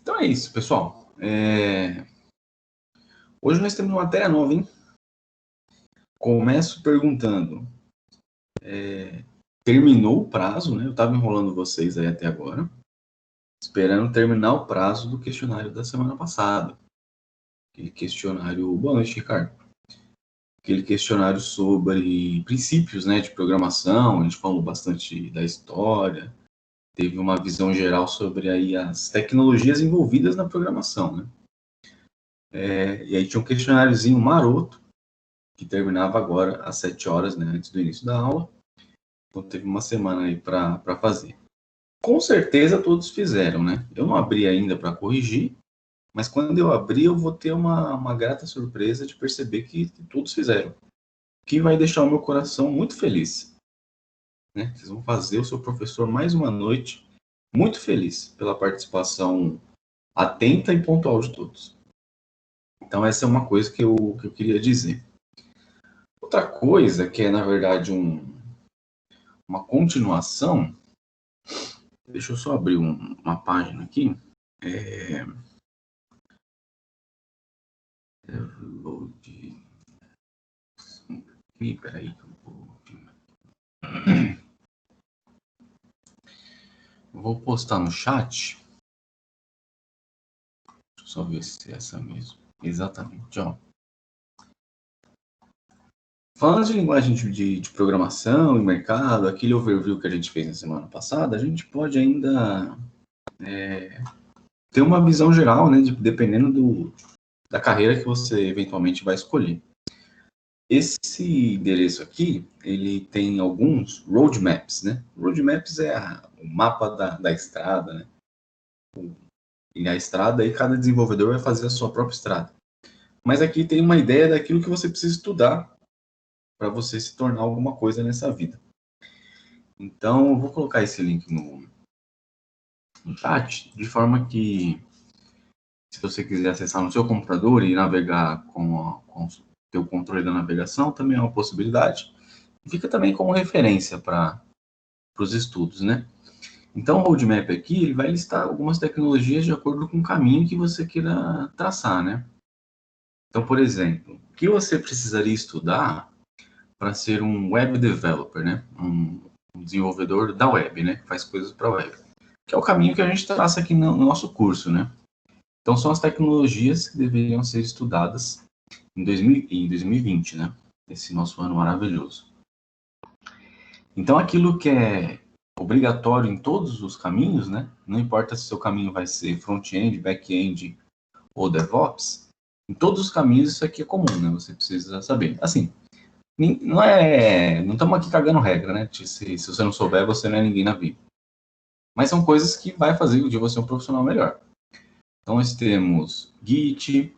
Então é isso, pessoal. Hoje nós temos uma matéria nova, hein? Começo perguntando. Terminou o prazo, né? Eu estava enrolando vocês aí até agora, esperando terminar o prazo do questionário da semana passada. Aquele questionário... Boa noite, Ricardo. Aquele questionário sobre princípios, né, de programação. A gente falou bastante da história. Teve uma visão geral sobre aí as tecnologias envolvidas na programação, né? E aí tinha um questionáriozinho maroto, que terminava agora às 7 horas, né, antes do início da aula. Então teve uma semana aí para fazer. Com certeza todos fizeram, né? Eu não abri ainda para corrigir, mas quando eu abrir eu vou ter uma grata surpresa de perceber que todos fizeram. Que vai deixar o meu coração muito feliz. Né? Vocês vão fazer o seu professor mais uma noite muito feliz pela participação atenta e pontual de todos. Então essa é uma coisa que eu queria dizer. Outra coisa que é, na verdade, uma continuação. Deixa eu só abrir uma página aqui. Peraí. Vou postar no chat. Deixa eu só ver se é essa mesmo. Exatamente, ó. Falando de linguagem de programação e mercado, aquele overview que a gente fez na semana passada, a gente pode ainda ter uma visão geral, né, dependendo da carreira que você eventualmente vai escolher. Esse endereço aqui, ele tem alguns roadmaps, né? Roadmaps é o mapa da estrada, né? E a estrada, aí cada desenvolvedor vai fazer a sua própria estrada. Mas aqui tem uma ideia daquilo que você precisa estudar para você se tornar alguma coisa nessa vida. Então, eu vou colocar esse link no chat, de forma que, se você quiser acessar no seu computador e navegar com o seu controle da navegação, também é uma possibilidade. Fica também como referência para os estudos, né? Então, o roadmap aqui, ele vai listar algumas tecnologias de acordo com o caminho que você queira traçar, né? Então, por exemplo, o que você precisaria estudar para ser um web developer, né? Um desenvolvedor da web, né? Que faz coisas para a web. Que é o caminho que a gente traça aqui no nosso curso, né? Então, são as tecnologias que deveriam ser estudadas em 2020, né? Esse nosso ano maravilhoso. Então, aquilo que é obrigatório em todos os caminhos, né? Não importa se seu caminho vai ser front-end, back-end ou DevOps, em todos os caminhos isso aqui é comum, né? Você precisa saber. Assim, não estamos aqui cagando regra, né? Se você não souber, você não é ninguém na vida. Mas são coisas que vai fazer de você um profissional melhor. Então, nós temos Git,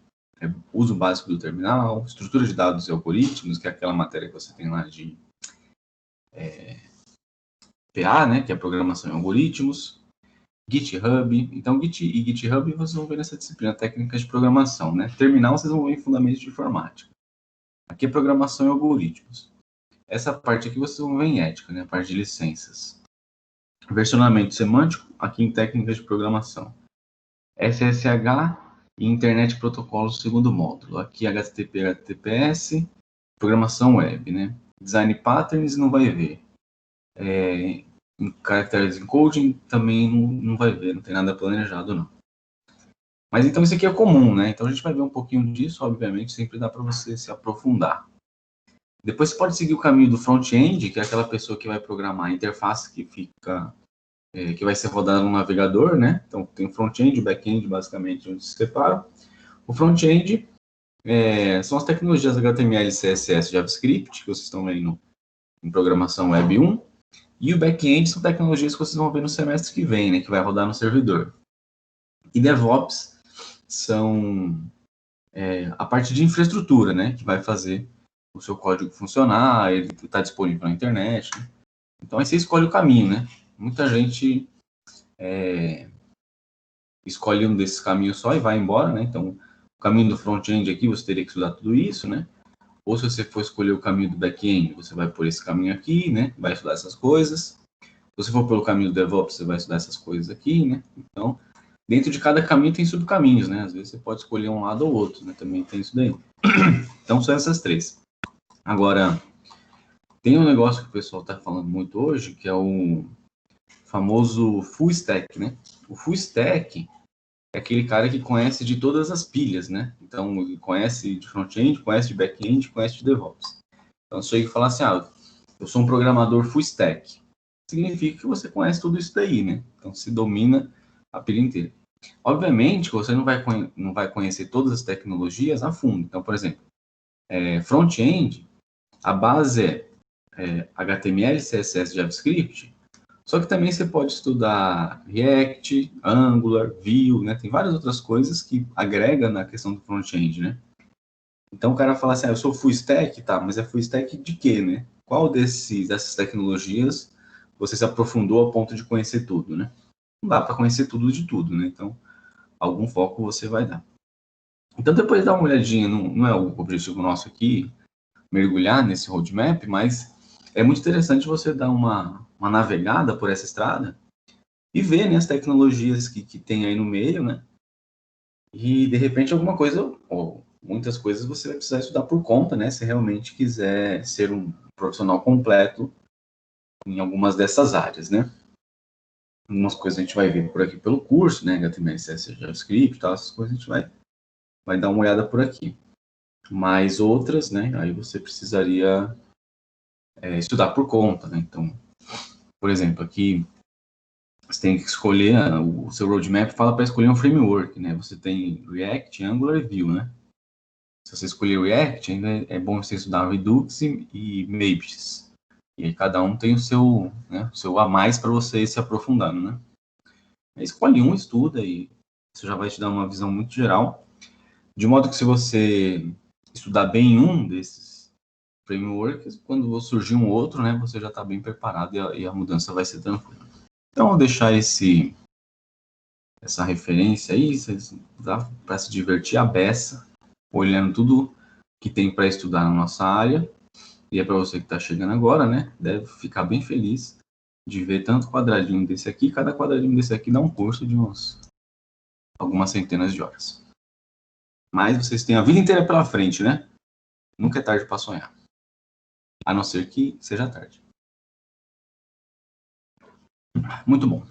uso básico do terminal, estrutura de dados e algoritmos, que é aquela matéria que você tem lá de PA, né, que é programação em algoritmos, GitHub. Então, Git e GitHub vocês vão ver nessa disciplina técnicas de programação, né? Terminal vocês vão ver em fundamentos de informática. Aqui é programação em algoritmos. Essa parte aqui vocês vão ver em ética, né? A parte de licenças. Versionamento semântico, aqui em técnicas de programação. SSH e Internet Protocolo, segundo módulo. Aqui HTTP, HTTPS, programação web, né? Design Patterns não vai ver. Em Characters Encoding também não vai ver, não tem nada planejado, não. Mas então isso aqui é comum, né? Então a gente vai ver um pouquinho disso, obviamente, sempre dá para você se aprofundar. Depois você pode seguir o caminho do front-end, que é aquela pessoa que vai programar a interface que vai ser rodada no navegador, né? Então tem o front-end e o back-end, basicamente, onde se separam. O front-end são as tecnologias HTML, CSS, JavaScript, que vocês estão vendo em programação web 1. E o back-end são tecnologias que vocês vão ver no semestre que vem, né? Que vai rodar no servidor. E DevOps são a parte de infraestrutura, né? Que vai fazer o seu código funcionar, ele está disponível na internet. Né? Então aí você escolhe o caminho, né? Muita gente escolhe um desses caminhos só e vai embora, né? Então, o caminho do front-end aqui, você teria que estudar tudo isso, né? Ou se você for escolher o caminho do back-end, você vai por esse caminho aqui, né? Vai estudar essas coisas. Se você for pelo caminho do DevOps, você vai estudar essas coisas aqui, né? Então, Dentro de cada caminho tem subcaminhos, né? Às vezes você pode escolher um lado ou outro, né? Também tem isso daí. Então, são essas três. Agora, tem um negócio que o pessoal está falando muito hoje, que é o famoso full stack, né? O full stack é aquele cara que conhece de todas as pilhas, né? Então, ele conhece de front-end, conhece de back-end, conhece de DevOps. Então, se eu falar assim, eu sou um programador full stack, significa que você conhece tudo isso daí, né? Então, se domina a pilha inteira. Obviamente, você não vai conhecer todas as tecnologias a fundo. Então, por exemplo, front-end, a base é HTML, CSS, JavaScript, só que também você pode estudar React, Angular, Vue, né? Tem várias outras coisas que agrega na questão do front-end, né? Então o cara fala assim, eu sou full stack, tá, mas é full stack de quê, né? Qual dessas tecnologias você se aprofundou a ponto de conhecer tudo, né? Não dá para conhecer tudo de tudo, né? Então, algum foco você vai dar. Então, depois dá uma olhadinha, não é o objetivo nosso aqui, mergulhar nesse roadmap, mas é muito interessante você dar uma navegada por essa estrada e ver, né, as tecnologias que tem aí no meio, né? E, de repente, alguma coisa, ou muitas coisas, você vai precisar estudar por conta, né? Se realmente quiser ser um profissional completo em algumas dessas áreas, né? Algumas coisas a gente vai ver por aqui pelo curso, né? HTML, CSS, JavaScript, tal, essas coisas a gente vai dar uma olhada por aqui. Mas outras, né? Aí você precisaria estudar por conta, né? Então, por exemplo, aqui você tem que escolher o seu roadmap, fala para escolher um framework, né? Você tem React, Angular e Vue, né? Se você escolher React, ainda é bom você estudar Redux e Mavis. E aí cada um tem o seu, né, o seu a mais para você ir se aprofundando, né? Aí escolhe um, estuda e isso já vai te dar uma visão muito geral. De modo que se você estudar bem um desses frameworks, quando surgir um outro, né, você já está bem preparado e a mudança vai ser tranquila. Então, vou deixar essa referência aí, para se divertir a beça, olhando tudo que tem para estudar na nossa área. E é para você que está chegando agora, né? Deve ficar bem feliz de ver tanto quadradinho desse aqui. Cada quadradinho desse aqui dá um curso de algumas centenas de horas. Mas vocês têm a vida inteira pela frente, né? Nunca é tarde para sonhar. A não ser que seja tarde. Muito bom.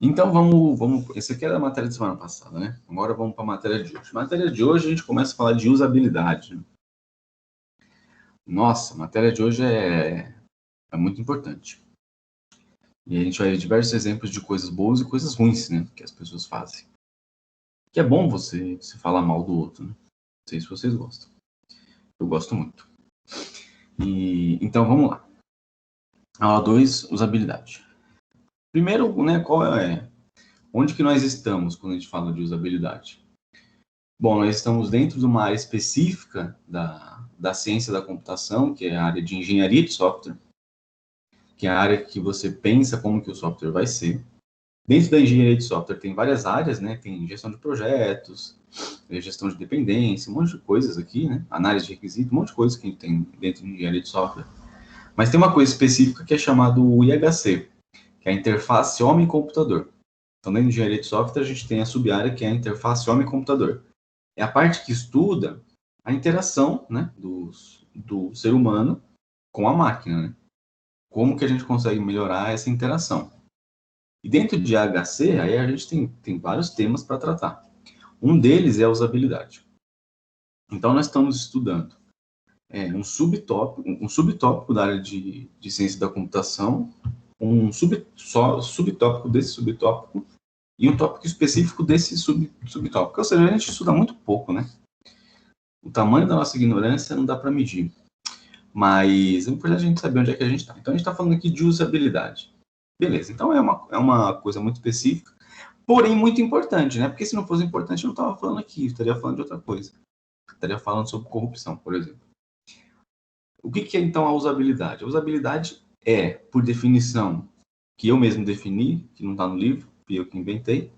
Então vamos. Esse aqui era a matéria da semana passada, né? Agora vamos para a matéria de hoje. A matéria de hoje a gente começa a falar de usabilidade. Nossa, a matéria de hoje é muito importante. E a gente vai ver diversos exemplos de coisas boas e coisas ruins, né? Que as pessoas fazem. Que é bom você falar mal do outro, né? Não sei se vocês gostam. Eu gosto muito. Então vamos lá. Aula 2, usabilidade. Primeiro, né, onde que nós estamos quando a gente fala de usabilidade? Bom, nós estamos dentro de uma área específica da ciência da computação, que é a área de engenharia de software, que é a área que você pensa como que o software vai ser. Dentro da engenharia de software tem várias áreas, né? Tem gestão de projetos, gestão de dependência, um monte de coisas aqui, né? Análise de requisito, um monte de coisas que a gente tem dentro de engenharia de software. Mas tem uma coisa específica que é chamado IHC, que é a interface homem-computador. Então, dentro de engenharia de software, a gente tem a sub-área que é a interface homem-computador. É a parte que estuda a interação, né, do ser humano com a máquina, né? Como que a gente consegue melhorar essa interação. E dentro de IHC, aí a gente tem vários temas para tratar. Um deles é a usabilidade. Então, nós estamos estudando um subtópico da área de ciência da computação, um subtópico desse subtópico e um tópico específico desse subtópico. Ou seja, a gente estuda muito pouco, né? O tamanho da nossa ignorância não dá para medir. Mas é importante a gente saber onde é que a gente está. Então, a gente está falando aqui de usabilidade. Beleza, então é uma coisa muito específica, porém muito importante, né? Porque se não fosse importante, eu não estava falando aqui, eu estaria falando de outra coisa. Eu estaria falando sobre corrupção, por exemplo. O que é, então, a usabilidade? A usabilidade é, por definição, que eu mesmo defini, que não está no livro, fui eu que inventei.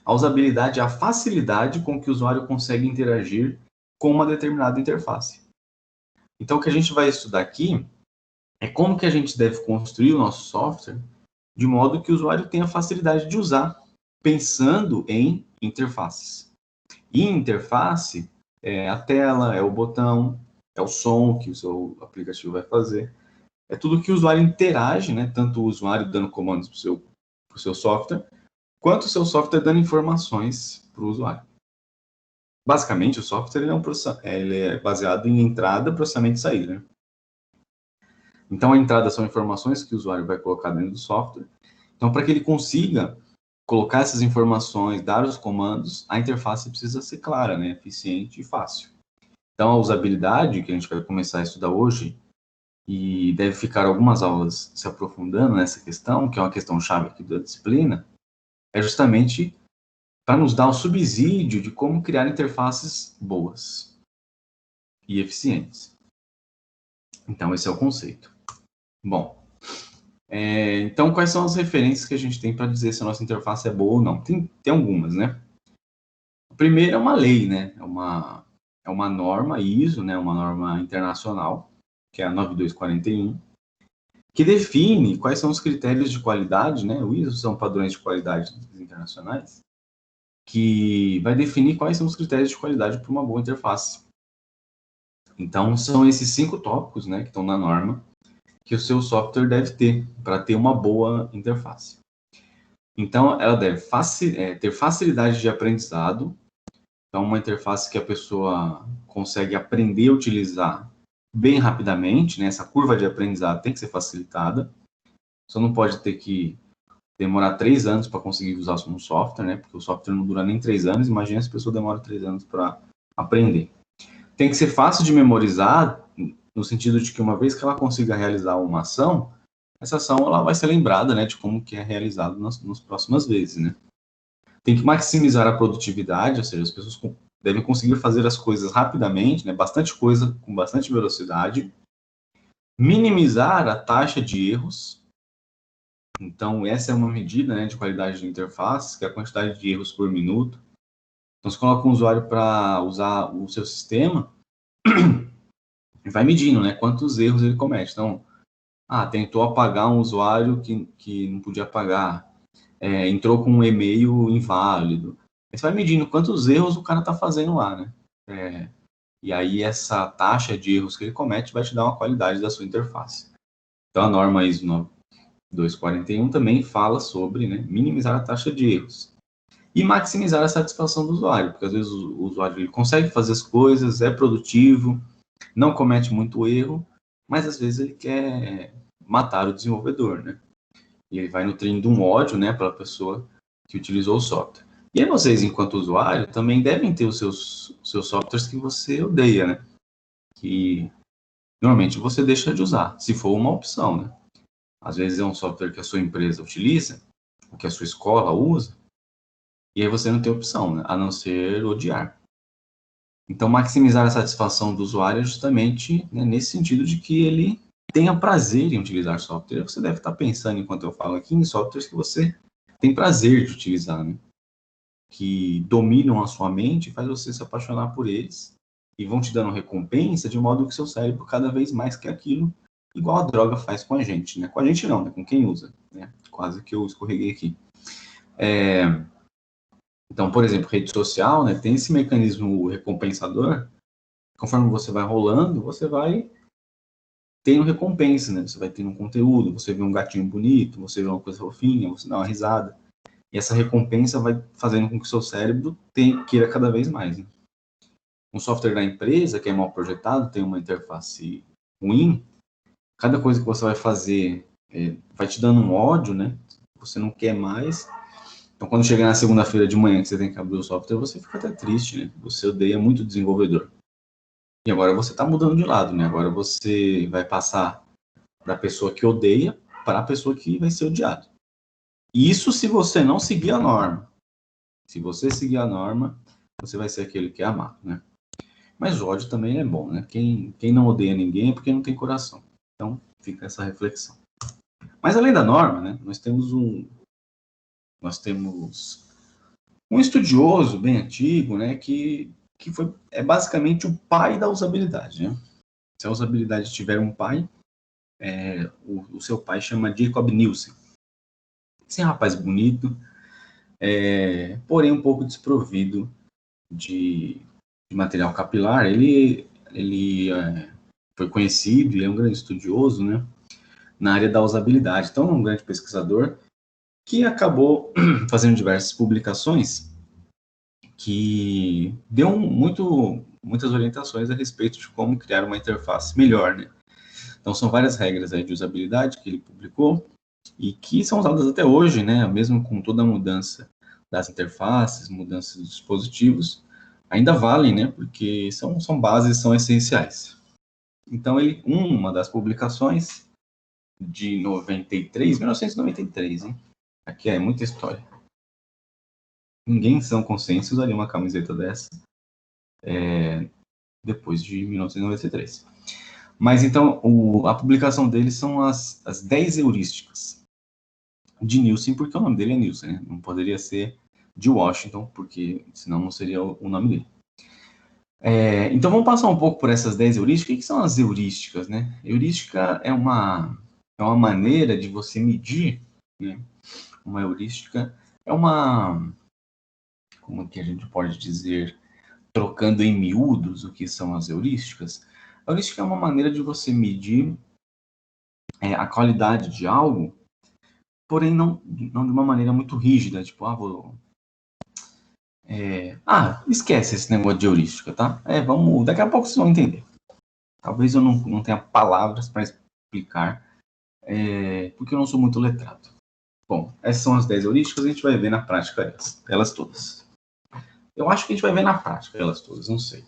A usabilidade é a facilidade com que o usuário consegue interagir com uma determinada interface. Então, o que a gente vai estudar aqui é como que a gente deve construir o nosso software de modo que o usuário tenha facilidade de usar, pensando em interfaces. E interface é a tela, é o botão, é o som que o seu aplicativo vai fazer. É tudo que o usuário interage, né? Tanto o usuário dando comandos para o seu software, quanto o seu software dando informações para o usuário. Basicamente, o software ele é baseado em entrada, processamento e saída. Né? Então, a entrada são informações que o usuário vai colocar dentro do software. Então, para que ele consiga colocar essas informações, dar os comandos, a interface precisa ser clara, né? Eficiente e fácil. Então, a usabilidade, que a gente vai começar a estudar hoje, e deve ficar algumas aulas se aprofundando nessa questão, que é uma questão chave aqui da disciplina, é justamente para nos dar o subsídio de como criar interfaces boas e eficientes. Então, esse é o conceito. Bom, então quais são as referências que a gente tem para dizer se a nossa interface é boa ou não? Tem algumas, né? A primeira é uma lei, né? É uma norma ISO, né? Uma norma internacional, que é a 9241, que define quais são os critérios de qualidade, né? O ISO são padrões de qualidade internacionais, que vai definir quais são os critérios de qualidade para uma boa interface. Então, são esses 5 tópicos, né, que estão na norma, que o seu software deve ter para ter uma boa interface. Então, ela deve ter facilidade de aprendizado, então uma interface que a pessoa consegue aprender a utilizar bem rapidamente, né? Essa curva de aprendizado tem que ser facilitada. Só não pode ter que demorar 3 anos para conseguir usar um software, né? Porque o software não dura nem 3 anos. Imagina se a pessoa demora 3 anos para aprender. Tem que ser fácil de memorizar, no sentido de que uma vez que ela consiga realizar uma ação, essa ação ela vai ser lembrada, né, de como que é realizado nas próximas vezes, né? Tem que maximizar a produtividade, ou seja, as pessoas devem conseguir fazer as coisas rapidamente, né, bastante coisa com bastante velocidade. Minimizar a taxa de erros. Então, essa é uma medida, né, de qualidade de interface, que é a quantidade de erros por minuto. Então, você coloca um usuário para usar o seu sistema e vai medindo, né, quantos erros ele comete. Então, tentou apagar um usuário que não podia apagar. Entrou com um e-mail inválido. Você vai medindo quantos erros o cara está fazendo lá, né? E aí essa taxa de erros que ele comete vai te dar uma qualidade da sua interface. Então a norma ISO 9241 também fala sobre, né, minimizar a taxa de erros e maximizar a satisfação do usuário, porque às vezes o usuário ele consegue fazer as coisas, é produtivo, não comete muito erro, mas às vezes ele quer matar o desenvolvedor, né? E ele vai nutrindo um ódio, né, para a pessoa que utilizou o software. E aí vocês, enquanto usuário, também devem ter os seus softwares que você odeia, né? Que normalmente você deixa de usar, se for uma opção, né? Às vezes é um software que a sua empresa utiliza, ou que a sua escola usa, e aí você não tem opção, né? A não ser odiar. Então, maximizar a satisfação do usuário é justamente, né, nesse sentido de que ele tenha prazer em utilizar software. Você deve estar pensando, enquanto eu falo aqui, em softwares que você tem prazer de utilizar, né? Que dominam a sua mente, faz você se apaixonar por eles e vão te dando recompensa de modo que seu cérebro cada vez mais quer aquilo, igual a droga faz com a gente, né? Com a gente não, né? Com quem usa, né? Quase que eu escorreguei aqui. Então, por exemplo, rede social, né? Tem esse mecanismo recompensador. Conforme você vai rolando, você vai tendo recompensa, né? Você vai tendo um conteúdo, você vê um gatinho bonito, você vê uma coisa fofinha, você dá uma risada. E essa recompensa vai fazendo com que o seu cérebro queira cada vez mais. Né? Um software da empresa, que é mal projetado, tem uma interface ruim, cada coisa que você vai fazer vai te dando um ódio, né? Você não quer mais. Então, quando chegar na segunda-feira de manhã que você tem que abrir o software, você fica até triste, né? Você odeia muito o desenvolvedor. E agora você está mudando de lado, né? Agora você vai passar da pessoa que odeia para a pessoa que vai ser odiada. Isso se você não seguir a norma. Se você seguir a norma, você vai ser aquele que é amado, né? Mas o ódio também é bom, né? Quem não odeia ninguém é porque não tem coração. Então, fica essa reflexão. Mas além da norma, né? Nós temos um estudioso bem antigo, né? Que é basicamente o pai da usabilidade, né? Se a usabilidade tiver um pai, o seu pai chama Jacob Nielsen. Esse rapaz bonito, porém um pouco desprovido de material capilar. Ele foi conhecido e é um grande estudioso, né, na área da usabilidade. Então, é um grande pesquisador que acabou fazendo diversas publicações que deu muitas orientações a respeito de como criar uma interface melhor, né? Então, são várias regras aí de usabilidade que ele publicou e que são usadas até hoje, né? Mesmo com toda a mudança das interfaces, mudança dos dispositivos, ainda valem, né? Porque são bases, são essenciais. Então, uma das publicações de 1993, hein? Aqui é muita história. Ninguém em sã consciência usaria uma camiseta dessa depois de 1993. Mas então, a publicação dele são as 10 heurísticas de Nielsen, porque o nome dele é Nielsen, né? Não poderia ser de Washington, porque senão não seria o nome dele. Então vamos passar um pouco por essas 10 heurísticas. O que são as heurísticas, né? Heurística é uma maneira de você medir, né? Uma heurística é como que a gente pode dizer, trocando em miúdos o que são as heurísticas. A heurística é uma maneira de você medir a qualidade de algo, porém não de uma maneira muito rígida, tipo, esquece esse negócio de heurística, tá? Daqui a pouco vocês vão entender. Talvez eu não tenha palavras para explicar, porque eu não sou muito letrado. Bom, essas são as 10 heurísticas, a gente vai ver na prática elas todas. Eu acho que a gente vai ver na prática elas todas, não sei.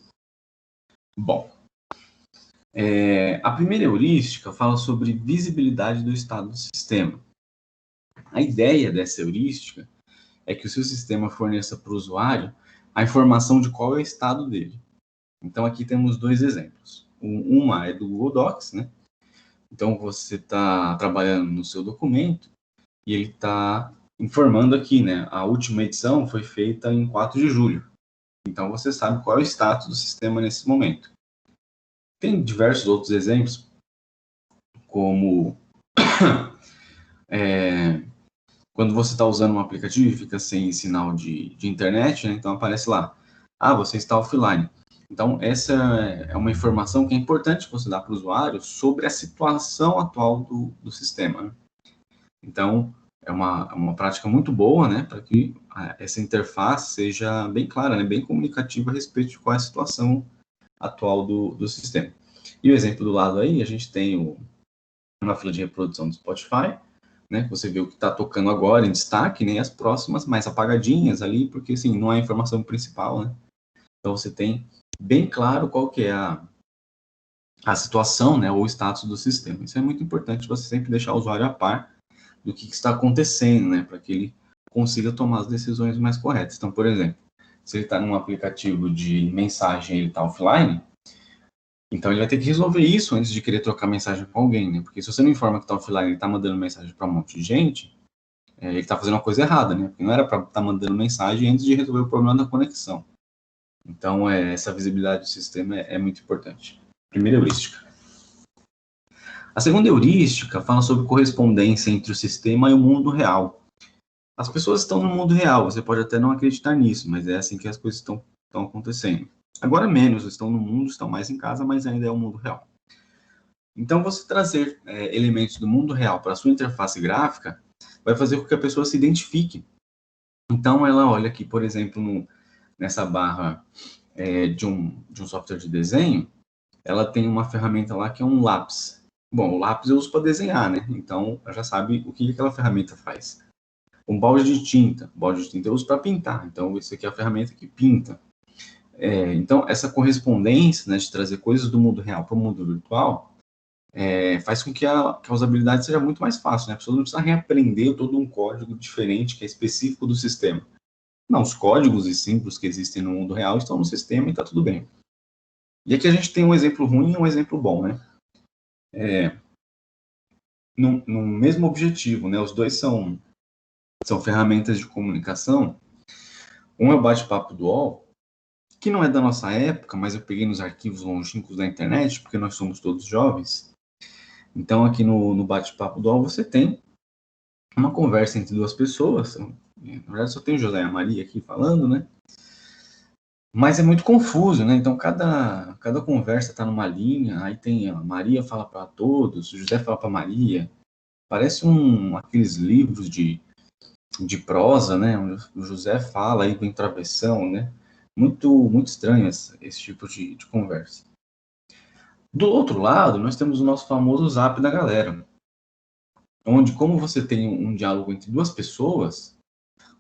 Bom, a primeira heurística fala sobre visibilidade do estado do sistema. A ideia dessa heurística é que o seu sistema forneça para o usuário a informação de qual é o estado dele. Então, aqui temos dois exemplos. Uma é do Google Docs, né? Então, você está trabalhando no seu documento e ele está informando aqui, né? A última edição foi feita em 4 de julho. Então, você sabe qual é o status do sistema nesse momento. Tem diversos outros exemplos, como quando você está usando um aplicativo e fica sem sinal de internet, né? Então aparece lá, você está offline. Então, essa é uma informação que é importante você dar para o usuário sobre a situação atual do sistema, né? Então, é uma prática muito boa, né, para que essa interface seja bem clara, né, bem comunicativa a respeito de qual é a situação atual do sistema. E o exemplo do lado aí, a gente tem uma fila de reprodução do Spotify, né? Você vê o que está tocando agora em destaque, né? E as próximas mais apagadinhas ali, porque assim, não é a informação principal, né? Então você tem bem claro qual que é a situação, né? Ou o status do sistema. Isso é muito importante, você sempre deixar o usuário a par do que está acontecendo, né? Para que ele consiga tomar as decisões mais corretas. Então, por exemplo, se ele está num aplicativo de mensagem e ele está offline, então ele vai ter que resolver isso antes de querer trocar mensagem com alguém, né? Porque se você não informa que está offline, ele está mandando mensagem para um monte de gente, ele está fazendo uma coisa errada, né? Porque não era para estar mandando mensagem antes de resolver o problema da conexão. Então, essa visibilidade do sistema é muito importante. Primeira heurística. A segunda heurística fala sobre correspondência entre o sistema e o mundo real. As pessoas estão no mundo real, você pode até não acreditar nisso, mas é assim que as coisas estão acontecendo. Agora menos, estão no mundo, estão mais em casa, mas ainda é o mundo real. Então, você trazer elementos do mundo real para a sua interface gráfica vai fazer com que a pessoa se identifique. Então, ela olha aqui, por exemplo, nessa barra de um software de desenho, ela tem uma ferramenta lá que é um lápis. Bom, o lápis eu uso para desenhar, né? Então, ela já sabe o que aquela ferramenta faz. Um balde de tinta. Balde de tinta eu uso para pintar. Então, isso aqui é a ferramenta que pinta. Então, essa correspondência, né, de trazer coisas do mundo real para o mundo virtual, faz com que a usabilidade seja muito mais fácil, né? A pessoa não precisa reaprender todo um código diferente que é específico do sistema. Não, os códigos e símbolos que existem no mundo real estão no sistema e está tudo bem. E aqui a gente tem um exemplo ruim e um exemplo bom, né? No mesmo objetivo, né? Os dois são ferramentas de comunicação. Um é o bate-papo do UOL, que não é da nossa época, mas eu peguei nos arquivos longínquos da internet, porque nós somos todos jovens. Então, aqui no bate-papo do UOL, você tem uma conversa entre duas pessoas. Na verdade, só tem o José e a Maria aqui falando, né? Mas é muito confuso, né? Então, cada conversa está numa linha, aí tem a Maria fala para todos, o José fala para Maria. Parece aqueles livros de prosa, né? Onde o José fala aí com travessão, né? Muito estranho esse tipo de conversa. Do outro lado, nós temos o nosso famoso Zap da galera, onde, como você tem um diálogo entre duas pessoas,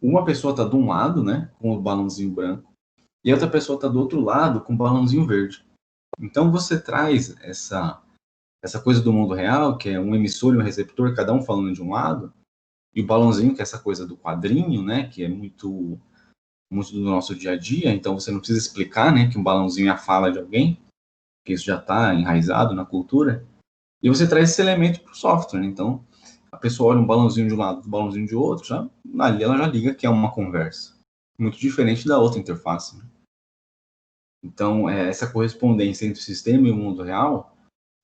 uma pessoa está de um lado, né, com o balãozinho branco, e a outra pessoa está do outro lado com o balãozinho verde. Então você traz essa coisa do mundo real, que é um emissor e um receptor, cada um falando de um lado, e o balãozinho, que é essa coisa do quadrinho, né, que é muito do nosso dia a dia, então você não precisa explicar, né, que um balãozinho é a fala de alguém, que isso já está enraizado na cultura, e você traz esse elemento para o software. Então, a pessoa olha um balãozinho de um lado, um balãozinho de outro, ali ela já liga que é uma conversa. Muito diferente da outra interface. Né? Então, essa correspondência entre o sistema e o mundo real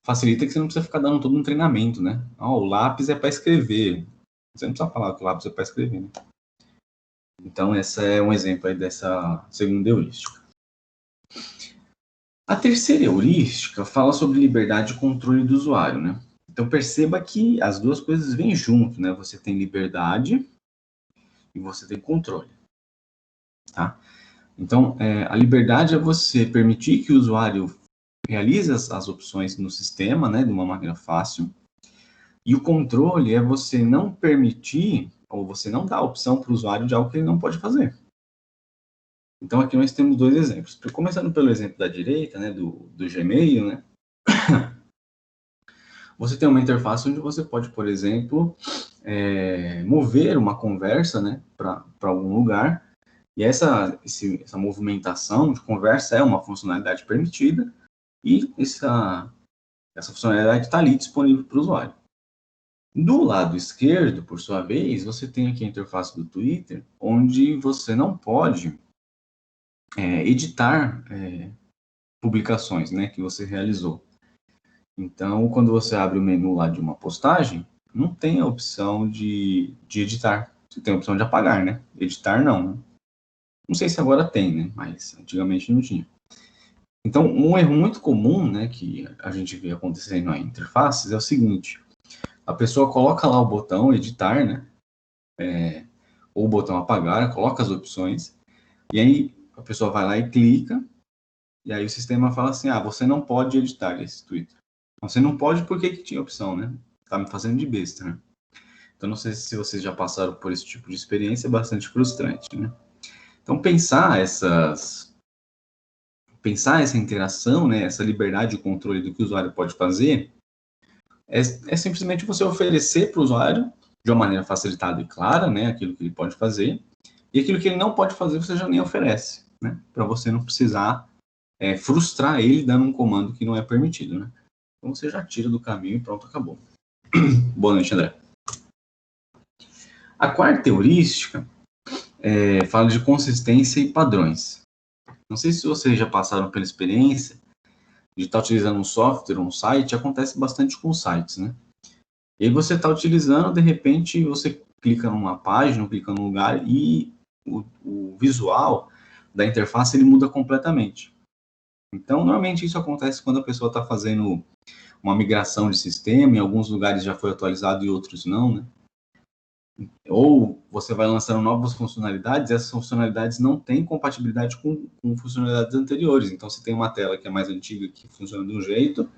facilita que você não precisa ficar dando todo um treinamento, né? O lápis é para escrever. Você não precisa falar que o lápis é para escrever, né? Então, esse é um exemplo aí dessa segunda heurística. A terceira heurística fala sobre liberdade e controle do usuário, né? Então, perceba que as duas coisas vêm junto, né? Você tem liberdade e você tem controle, tá? Então, a liberdade é você permitir que o usuário realize as opções no sistema, né, de uma maneira fácil. E o controle é você não permitir, ou você não dar a opção para o usuário de algo que ele não pode fazer. Então, aqui nós temos dois exemplos. Começando pelo exemplo da direita, né, do Gmail, né? Você tem uma interface onde você pode, por exemplo, mover uma conversa, né, para algum lugar. E essa movimentação de conversa é uma funcionalidade permitida e essa funcionalidade está ali disponível para o usuário. Do lado esquerdo, por sua vez, você tem aqui a interface do Twitter, onde você não pode editar publicações, né, que você realizou. Então, quando você abre o menu lá de uma postagem, não tem a opção de editar. Você tem a opção de apagar, né? Editar, não. Né? Não sei se agora tem, né? Mas antigamente não tinha. Então, um erro muito comum, né, que a gente vê acontecendo em interfaces é o seguinte: a pessoa coloca lá o botão editar, né, ou o botão apagar, coloca as opções, e aí a pessoa vai lá e clica, e aí o sistema fala assim: você não pode editar esse Twitter. Você não pode porque que tinha opção, né? Tá me fazendo de besta, né? Então, não sei se vocês já passaram por esse tipo de experiência, é bastante frustrante, né? Então, pensar essa interação, né, essa liberdade de controle do que o usuário pode fazer, é simplesmente você oferecer para o usuário, de uma maneira facilitada e clara, né, aquilo que ele pode fazer, e aquilo que ele não pode fazer você já nem oferece, né, para você não precisar frustrar ele dando um comando que não é permitido, né. Então você já tira do caminho e pronto, acabou. Boa noite, André. A quarta heurística fala de consistência e padrões. Não sei se vocês já passaram pela experiência de estar utilizando um software, um site, acontece bastante com sites, né? E aí você está utilizando, de repente, você clica numa página, clica num lugar e o visual da interface ele muda completamente. Então, normalmente isso acontece quando a pessoa está fazendo uma migração de sistema, em alguns lugares já foi atualizado e outros não, né? Ou você vai lançando novas funcionalidades e essas funcionalidades não têm compatibilidade com funcionalidades anteriores. Então, você tem uma tela que é mais antiga, que funciona de um jeito,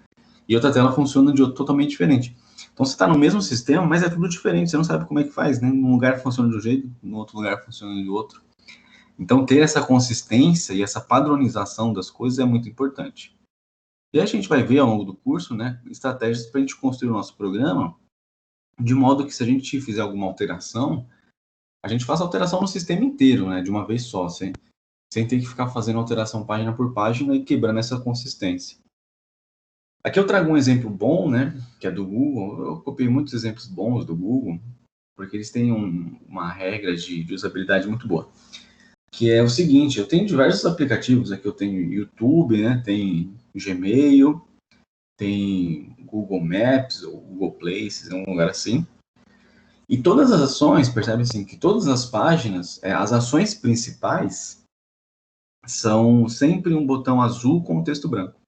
e outra tela funciona de outro totalmente diferente. Então, você está no mesmo sistema, mas é tudo diferente. Você não sabe como é que faz, né? Num lugar funciona de um jeito, no outro lugar funciona de outro. Então, ter essa consistência e essa padronização das coisas é muito importante. E a gente vai ver ao longo do curso, né, estratégias para a gente construir o nosso programa de modo que se a gente fizer alguma alteração, a gente faça alteração no sistema inteiro, né, de uma vez só, sem ter que ficar fazendo alteração página por página e quebrando essa consistência. Aqui eu trago um exemplo bom, né, que é do Google. Eu copiei muitos exemplos bons do Google, porque eles têm uma regra de usabilidade muito boa. Que é o seguinte: eu tenho diversos aplicativos aqui, eu tenho YouTube, né, tem Gmail, tem Google Maps ou Google Places, é um lugar assim. E todas as ações, percebe assim, que todas as páginas, as ações principais são sempre um botão azul com o texto branco.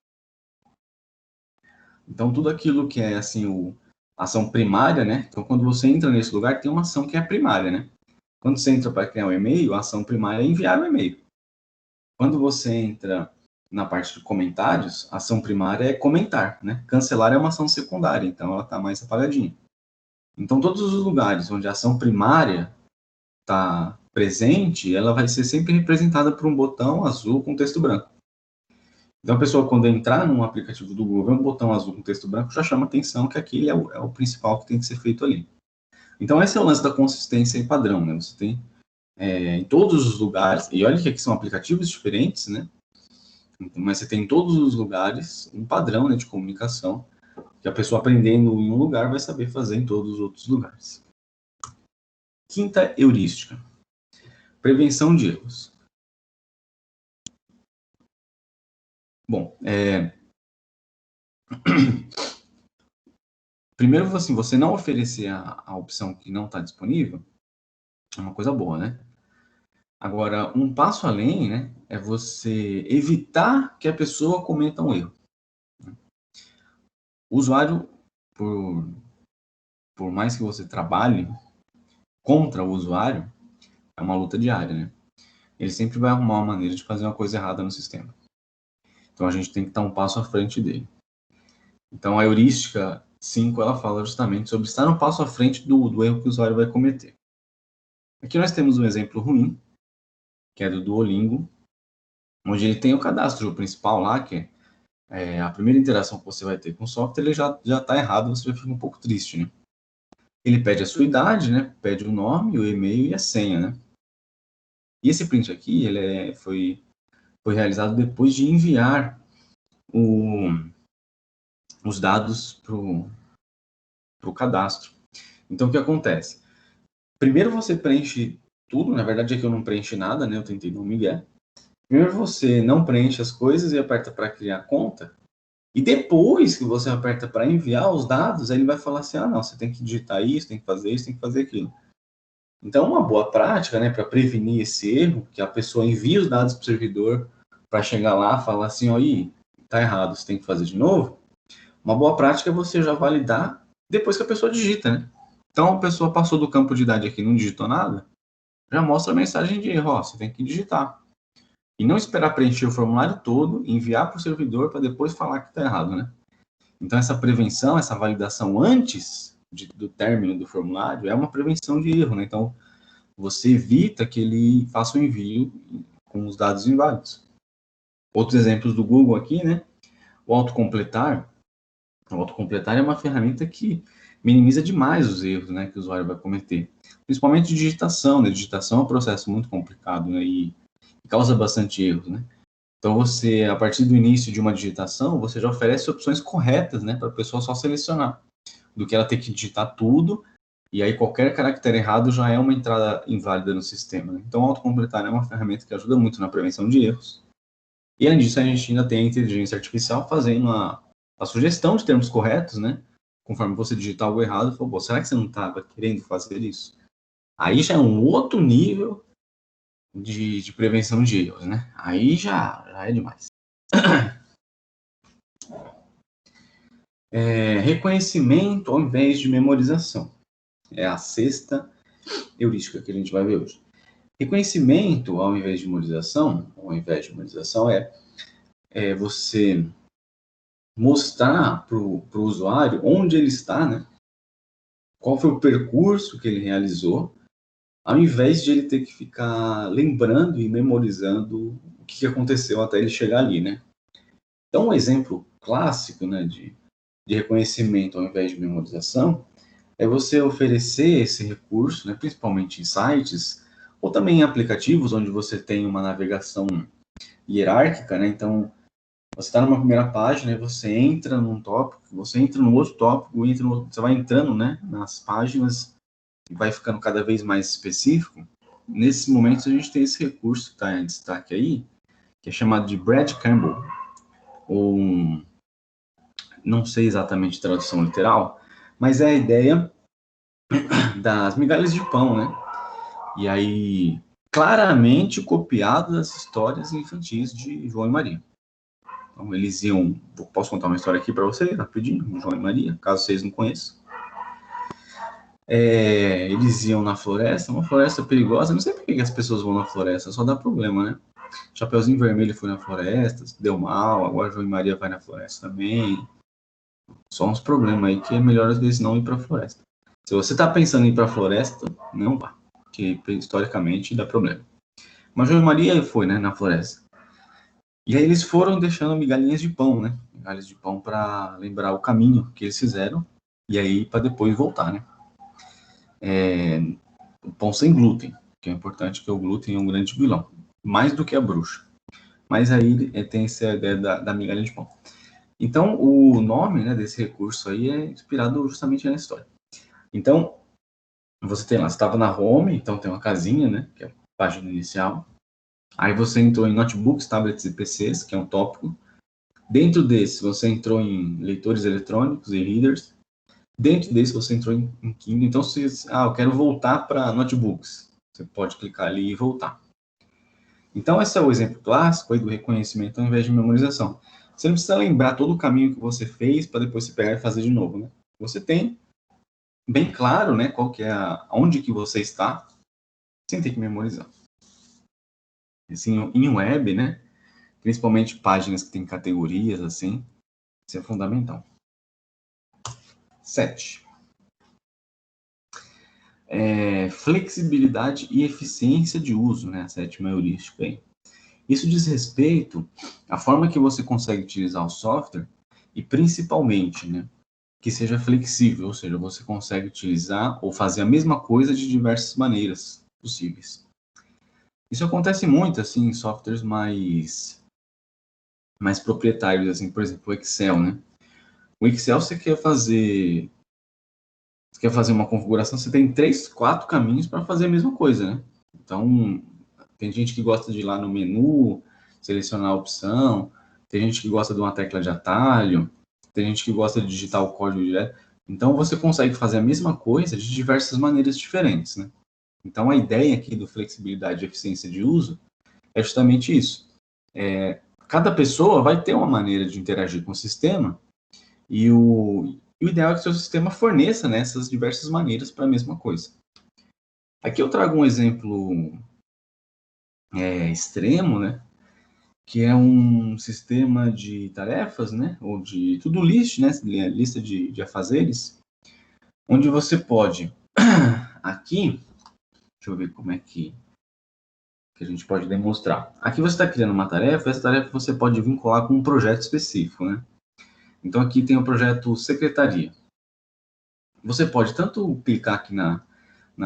Então, tudo aquilo que é, assim, a ação primária, né? Então, quando você entra nesse lugar, tem uma ação que é primária, né? Quando você entra para criar um e-mail, a ação primária é enviar o e-mail. Quando você entra na parte de comentários, a ação primária é comentar, né? Cancelar é uma ação secundária, então ela está mais apagadinha. Então, todos os lugares onde a ação primária está presente, ela vai ser sempre representada por um botão azul com texto branco. Então, a pessoa, quando entrar num aplicativo do Google, vê um botão azul com texto branco, já chama atenção que aquele é o principal que tem que ser feito ali. Então, esse é o lance da consistência e padrão, né? Você tem em todos os lugares, e olha que aqui são aplicativos diferentes, né? Mas você tem em todos os lugares um padrão, né, de comunicação, que a pessoa aprendendo em um lugar vai saber fazer em todos os outros lugares. Quinta heurística. Prevenção de erros. Bom, primeiro, assim, você não oferecer a opção que não está disponível é uma coisa boa, né? Agora, um passo além, né, é você evitar que a pessoa cometa um erro. O usuário, por mais que você trabalhe contra o usuário, é uma luta diária, né? Ele sempre vai arrumar uma maneira de fazer uma coisa errada no sistema. Então, a gente tem que estar um passo à frente dele. Então, a heurística 5, ela fala justamente sobre estar um passo à frente do erro que o usuário vai cometer. Aqui nós temos um exemplo ruim, que é do Duolingo, onde ele tem o cadastro principal lá, que é a primeira interação que você vai ter com o software, ele já está errado, você já fica um pouco triste, né? Ele pede a sua idade, né? Pede o nome, o e-mail e a senha, né? E esse print aqui, ele foi realizado depois de enviar os dados para o cadastro. Então, o que acontece? Primeiro você preenche tudo, na verdade aqui eu não preenchi nada, né? Eu tentei dar um migué. Primeiro você não preenche as coisas e aperta para criar conta. E depois que você aperta para enviar os dados, aí ele vai falar assim, não, você tem que digitar isso, tem que fazer isso, tem que fazer aquilo. Então, uma boa prática, né, para prevenir esse erro, que a pessoa envia os dados para o servidor para chegar lá e falar assim, tá errado, você tem que fazer de novo. Uma boa prática é você já validar depois que a pessoa digita, né? Então, a pessoa passou do campo de idade aqui e não digitou nada, já mostra a mensagem de erro, você tem que digitar. E não esperar preencher o formulário todo, enviar para o servidor para depois falar que está errado, né? Então, essa prevenção, essa validação antes do término do formulário é uma prevenção de erro, né? Então, você evita que ele faça o envio com os dados inválidos. Outros exemplos do Google aqui, né? O autocompletar. O autocompletar é uma ferramenta que minimiza demais os erros, né, que o usuário vai cometer. Principalmente de digitação, né? Digitação é um processo muito complicado, né? E causa bastante erros, né? Então, você, a partir do início de uma digitação, você já oferece opções corretas, né, para a pessoa só selecionar, do que ela ter que digitar tudo, e aí qualquer caractere errado já é uma entrada inválida no sistema, né? Então, o autocompletar é uma ferramenta que ajuda muito na prevenção de erros. E, além disso, a gente ainda tem a inteligência artificial fazendo a sugestão de termos corretos, né? Conforme você digitar algo errado, fala, será que você não estava querendo fazer isso? Aí já é um outro nível de prevenção de erros, né? Aí já é demais. Reconhecimento ao invés de memorização. É a sexta heurística que a gente vai ver hoje. Reconhecimento ao invés de memorização, é você mostrar para o usuário onde ele está, né? Qual foi o percurso que ele realizou, ao invés de ele ter que ficar lembrando e memorizando o que aconteceu até ele chegar ali, né? Então, um exemplo clássico, né, de reconhecimento ao invés de memorização é você oferecer esse recurso, né, principalmente em sites, ou também em aplicativos onde você tem uma navegação hierárquica, né? Então, você está numa primeira página e você entra num tópico, você entra no outro tópico, você vai entrando, né, nas páginas e vai ficando cada vez mais específico. Nesses momentos, a gente tem esse recurso que está em destaque aí, que é chamado de breadcrumb, ou Não sei exatamente a tradução literal, mas é a ideia das migalhas de pão, né? E aí, claramente copiado das histórias infantis de João e Maria. Então, eles iam... Posso contar uma história aqui para vocês, rapidinho? João e Maria, caso vocês não conheçam. Eles iam na floresta, uma floresta perigosa. Não sei por que as pessoas vão na floresta, só dá problema, né? Chapeuzinho Vermelho foi na floresta, deu mal. Agora João e Maria vai na floresta também. Só uns problemas aí que é melhor às vezes não ir para a floresta. Se você está pensando em ir para a floresta, não vá, porque historicamente dá problema. Mas João e Maria foi, né, na floresta. E aí eles foram deixando migalhinhas de pão, né? Migalhas de pão para lembrar o caminho que eles fizeram e aí para depois voltar, né? O pão sem glúten, que é importante, que o glúten é um grande vilão, mais do que a bruxa. Mas aí tem essa ideia da migalha de pão. Então, o nome, né, desse recurso aí é inspirado justamente na história. Então, você tem lá, você estava na home, então tem uma casinha, né, que é a página inicial. Aí você entrou em notebooks, tablets e PCs, que é um tópico. Dentro desse, você entrou em leitores eletrônicos e readers. Dentro desse, você entrou em Kindle. Então, eu quero voltar para notebooks. Você pode clicar ali e voltar. Então, esse é o exemplo clássico aí do reconhecimento ao invés de memorização. Você não precisa lembrar todo o caminho que você fez para depois você pegar e fazer de novo, né? Você tem bem claro, né, qual que é onde que você está, sem ter que memorizar. Assim, em web, né, principalmente páginas que têm categorias, assim, isso é fundamental. 7. Flexibilidade e eficiência de uso, né, a 7ª heurística aí. Isso diz respeito à forma que você consegue utilizar o software e principalmente, né, que seja flexível, ou seja, você consegue utilizar ou fazer a mesma coisa de diversas maneiras possíveis. Isso acontece muito, assim, em softwares mais proprietários, assim, por exemplo, o Excel, né? O Excel, você quer fazer uma configuração, você tem 3, 4 caminhos para fazer a mesma coisa, né? Então, tem gente que gosta de ir lá no menu, selecionar a opção, tem gente que gosta de uma tecla de atalho, tem gente que gosta de digitar o código direto. Então, você consegue fazer a mesma coisa de diversas maneiras diferentes, né? Então, a ideia aqui do flexibilidade e eficiência de uso é justamente isso. Cada pessoa vai ter uma maneira de interagir com o sistema e o ideal é que o seu sistema forneça, né, essas diversas maneiras para a mesma coisa. Aqui eu trago um exemplo extremo, né, que é um sistema de tarefas, né, ou de to-do list, né, lista de afazeres, onde você pode, aqui, deixa eu ver como é que a gente pode demonstrar. Aqui você está criando uma tarefa, essa tarefa você pode vincular com um projeto específico, né? Então aqui tem o projeto secretaria. Você pode tanto clicar aqui na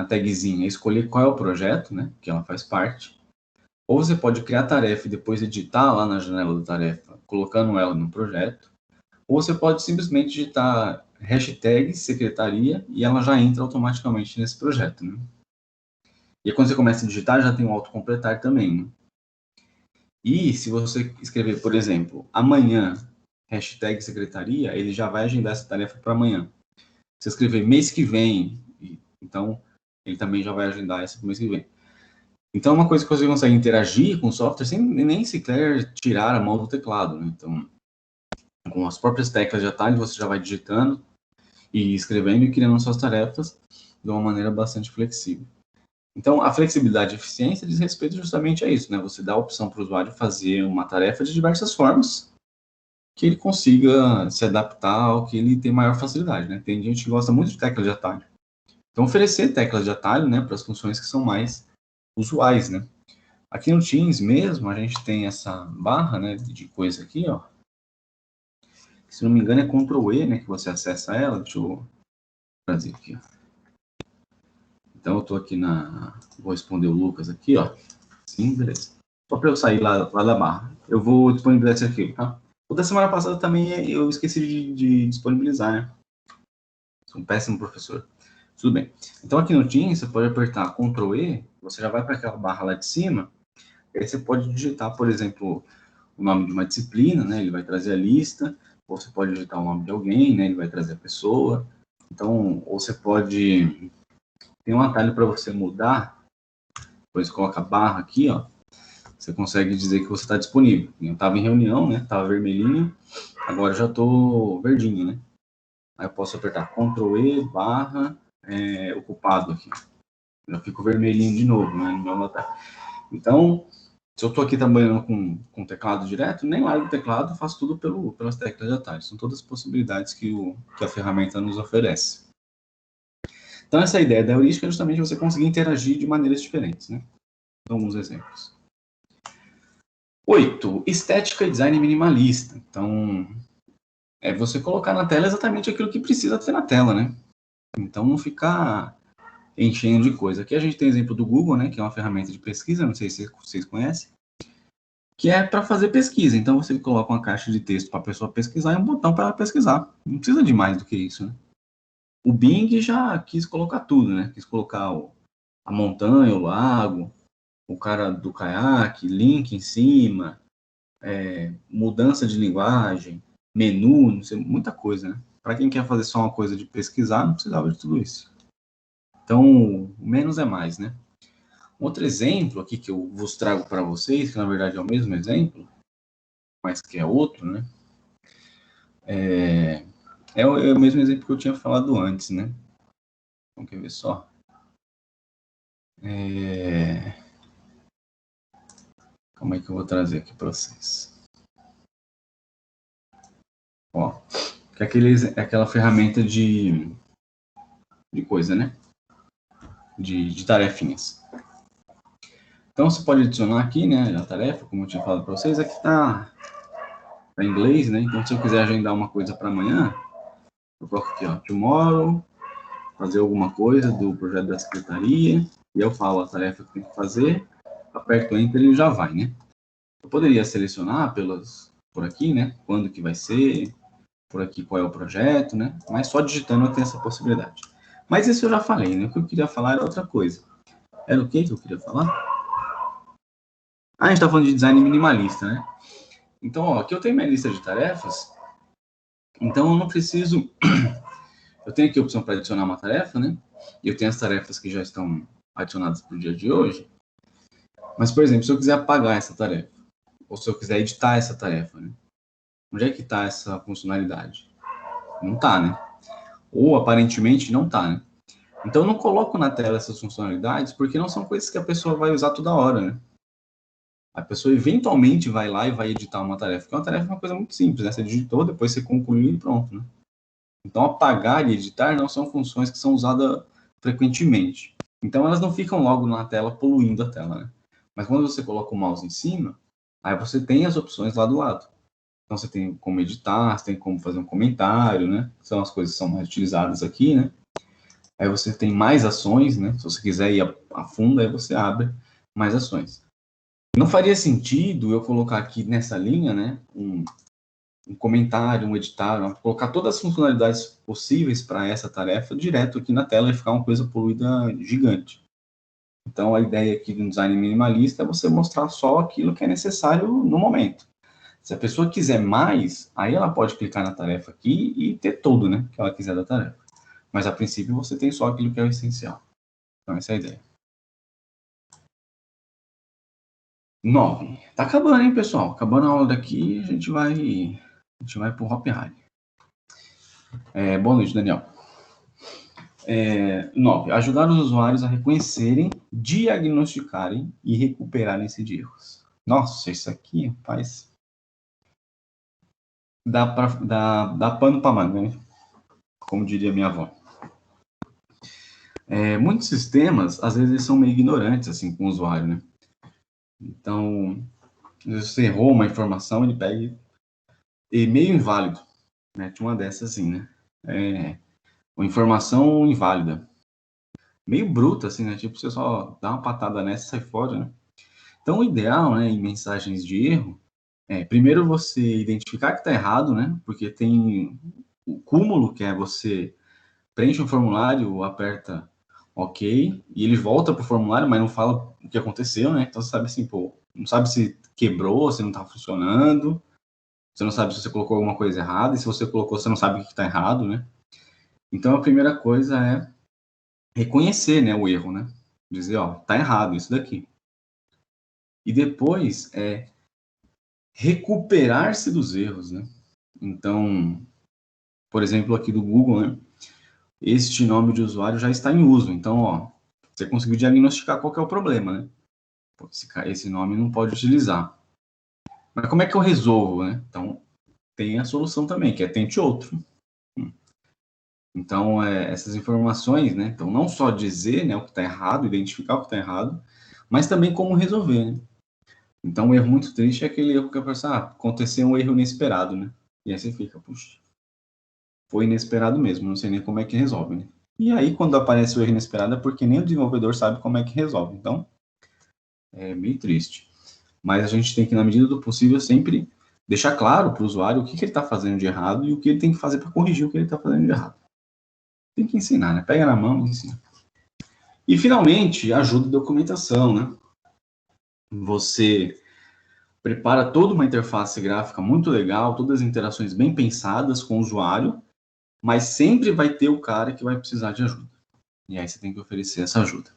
tagzinha e escolher qual é o projeto, né, que ela faz parte, ou você pode criar a tarefa e depois editar lá na janela da tarefa, colocando ela no projeto, ou você pode simplesmente digitar hashtag secretaria e ela já entra automaticamente nesse projeto, né? E quando você começa a digitar, já tem o autocompletar também, né? E se você escrever, por exemplo, amanhã, hashtag secretaria, ele já vai agendar essa tarefa para amanhã. Se escrever mês que vem, então ele também já vai agendar essa para o mês que vem. Então, é uma coisa que você consegue interagir com o software sem nem sequer tirar a mão do teclado, né? Então, com as próprias teclas de atalho, você já vai digitando e escrevendo e criando suas tarefas de uma maneira bastante flexível. Então, a flexibilidade e eficiência diz respeito justamente a isso, né? Você dá a opção para o usuário fazer uma tarefa de diversas formas que ele consiga se adaptar ao que ele tem maior facilidade, né? Tem gente que gosta muito de teclas de atalho. Então, oferecer teclas de atalho, né, para as funções que são mais usuais, né? Aqui no Teams mesmo, a gente tem essa barra, né, de coisa aqui, ó. Se não me engano, é Ctrl E, né, que você acessa ela. Deixa eu trazer aqui, ó. Então, eu estou aqui vou responder o Lucas aqui, ó. Sim, beleza. Só para eu sair lá da barra. Eu vou disponibilizar esse arquivo, tá? O da semana passada também eu esqueci de disponibilizar, né? Sou um péssimo professor. Tudo bem. Então, aqui no Teams, você pode apertar Ctrl E, você já vai para aquela barra lá de cima, e aí você pode digitar, por exemplo, o nome de uma disciplina, né? Ele vai trazer a lista, ou você pode digitar o nome de alguém, né? Ele vai trazer a pessoa. Então, ou você pode... Tem um atalho para você mudar, depois coloca a barra aqui, ó. Você consegue dizer que você está disponível. Eu estava em reunião, né? Estava vermelhinho, agora já estou verdinho, né? Aí eu posso apertar Ctrl E, barra, ocupado aqui. Já fico vermelhinho de novo, né? No meu atalho. Então, se eu estou aqui trabalhando com teclado direto, nem largo o teclado, faço tudo pelas teclas de atalho. São todas as possibilidades que a ferramenta nos oferece. Então, essa ideia da heurística é justamente você conseguir interagir de maneiras diferentes, né? Então, alguns exemplos. 8. Estética e design minimalista. Então, é você colocar na tela exatamente aquilo que precisa ter na tela, né? Então, não ficar enchendo de coisa. Aqui a gente tem o exemplo do Google, né? Que é uma ferramenta de pesquisa, não sei se vocês conhecem, que é para fazer pesquisa. Então, você coloca uma caixa de texto para a pessoa pesquisar e um botão para ela pesquisar. Não precisa de mais do que isso, né? O Bing já quis colocar tudo, né? Quis colocar a montanha, o lago, o cara do caiaque, link em cima, mudança de linguagem, menu, não sei, muita coisa, né? Para quem quer fazer só uma coisa de pesquisar, não precisava de tudo isso. Então, menos é mais, né? Outro exemplo aqui que eu vos trago para vocês, que na verdade é o mesmo exemplo, mas que é outro, né? É o mesmo exemplo que eu tinha falado antes, né? Vamos ver só. Como é que eu vou trazer aqui para vocês? Ó, que é aquela ferramenta de coisa, né? De tarefinhas. Então, você pode adicionar aqui, né, a tarefa, como eu tinha falado para vocês. Aqui está em inglês, né? Então, se eu quiser agendar uma coisa para amanhã, eu coloco aqui, ó, tomorrow, fazer alguma coisa do projeto da secretaria, e eu falo a tarefa que tem que fazer, aperto Enter e já vai, né? Eu poderia selecionar por aqui, né, quando que vai ser, por aqui qual é o projeto, né? Mas só digitando eu tenho essa possibilidade. Mas isso eu já falei, né? O que eu queria falar era outra coisa. Era o que eu queria falar? A gente está falando de design minimalista, né? Então, ó, aqui eu tenho minha lista de tarefas, então eu não preciso... Eu tenho aqui a opção para adicionar uma tarefa, né? E eu tenho as tarefas que já estão adicionadas para o dia de hoje. Mas, por exemplo, se eu quiser apagar essa tarefa, ou se eu quiser editar essa tarefa, né? Onde é que está essa funcionalidade? Não está, né? Ou aparentemente não está, né? Então eu não coloco na tela essas funcionalidades porque não são coisas que a pessoa vai usar toda hora, né? A pessoa eventualmente vai lá e vai editar uma tarefa, porque uma tarefa é uma coisa muito simples, né? Você digitou, depois você concluiu e pronto, né? Então apagar e editar não são funções que são usadas frequentemente. Então elas não ficam logo na tela poluindo a tela, né? Mas quando você coloca o mouse em cima, aí você tem as opções lá do lado. Então você tem como editar, você tem como fazer um comentário, né? São as coisas que são mais utilizadas aqui, né? Aí você tem mais ações, né? Se você quiser ir a fundo, aí você abre mais ações. Não faria sentido eu colocar aqui nessa linha, né? Um comentário, um editar, colocar todas as funcionalidades possíveis para essa tarefa direto aqui na tela e ficar uma coisa poluída gigante. Então a ideia aqui do design minimalista é você mostrar só aquilo que é necessário no momento. Se a pessoa quiser mais, aí ela pode clicar na tarefa aqui e ter tudo, né, que ela quiser da tarefa. Mas a princípio você tem só aquilo que é o essencial. Então essa é a ideia. 9. Tá acabando, hein, pessoal? Acabando a aula daqui, a gente vai pro Hop Hari. Boa noite, Daniel. 9. Ajudar os usuários a reconhecerem, diagnosticarem e recuperarem-se de erros. Nossa, isso aqui, rapaz, dá pano para manga, né? Como diria minha avó. Muitos sistemas, às vezes, são meio ignorantes, assim, com o usuário, né? Então, você errou uma informação, ele pega e meio inválido, mete uma dessas assim, né? Uma informação inválida. Meio bruta, assim, né? Tipo, você só dá uma patada nessa e sai fora, né? Então, o ideal, né, em mensagens de erro, primeiro você identificar que está errado, né? Porque tem o cúmulo, que é você preenche um formulário, aperta OK, e ele volta para o formulário, mas não fala o que aconteceu, né? Então, você sabe assim, pô, não sabe se quebrou, se não está funcionando. Você não sabe se você colocou alguma coisa errada, e se você colocou, você não sabe o que está errado, né? Então, a primeira coisa é reconhecer, né, o erro, né? Dizer, ó, tá errado isso daqui. E depois é recuperar-se dos erros, né? Então, por exemplo, aqui do Google, né? Este nome de usuário já está em uso. Então, ó, você conseguiu diagnosticar qual que é o problema, né? Esse nome não pode utilizar. Mas como é que eu resolvo, né? Então, tem a solução também, que é tente outro. Então, essas informações, né? Então, não só dizer, né, o que está errado, identificar o que está errado, mas também como resolver, né? Então, um erro muito triste é aquele erro que a pessoa, aconteceu um erro inesperado, né? E aí você fica, puxa, foi inesperado mesmo, não sei nem como é que resolve, né? E aí, quando aparece o erro inesperado, é porque nem o desenvolvedor sabe como é que resolve. Então, é meio triste. Mas a gente tem que, na medida do possível, sempre deixar claro para o usuário o que ele está fazendo de errado e o que ele tem que fazer para corrigir o que ele está fazendo de errado. Tem que ensinar, né? Pega na mão e ensina. E, finalmente, ajuda e documentação, né? Você prepara toda uma interface gráfica muito legal, todas as interações bem pensadas com o usuário, mas sempre vai ter o cara que vai precisar de ajuda. E aí você tem que oferecer essa ajuda.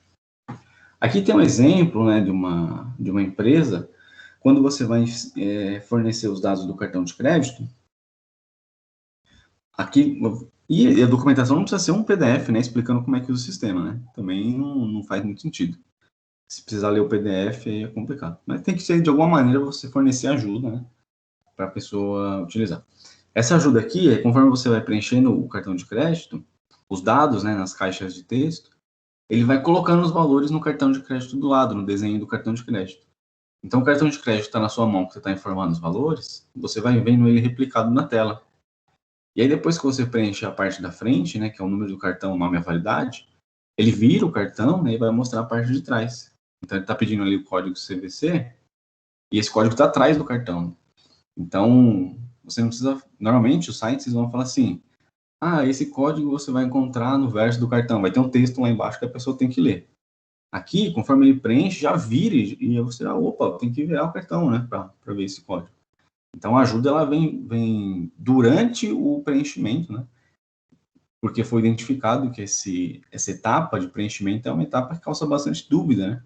Aqui tem um exemplo, né, de uma empresa, quando você vai fornecer os dados do cartão de crédito, aqui, e a documentação não precisa ser um PDF, né, explicando como é que usa o sistema, né, também não faz muito sentido. Se precisar ler o PDF, aí é complicado. Mas tem que ser, de alguma maneira, você fornecer ajuda, né, para a pessoa utilizar. Essa ajuda aqui, conforme você vai preenchendo o cartão de crédito, os dados, né, nas caixas de texto, ele vai colocando os valores no cartão de crédito do lado, no desenho do cartão de crédito. Então, o cartão de crédito está na sua mão, que você está informando os valores, você vai vendo ele replicado na tela. E aí, depois que você preenche a parte da frente, né, que é o número do cartão, o nome e a validade, ele vira o cartão, né, e vai mostrar a parte de trás. Então, ele está pedindo ali o código CVC, e esse código está atrás do cartão. Então, você não precisa... Normalmente, os sites vão falar assim, esse código você vai encontrar no verso do cartão, vai ter um texto lá embaixo que a pessoa tem que ler. Aqui, conforme ele preenche, já vira e você, opa, tem que virar o cartão, né, para ver esse código. Então, a ajuda, ela vem durante o preenchimento, né, porque foi identificado que essa etapa de preenchimento é uma etapa que causa bastante dúvida, né,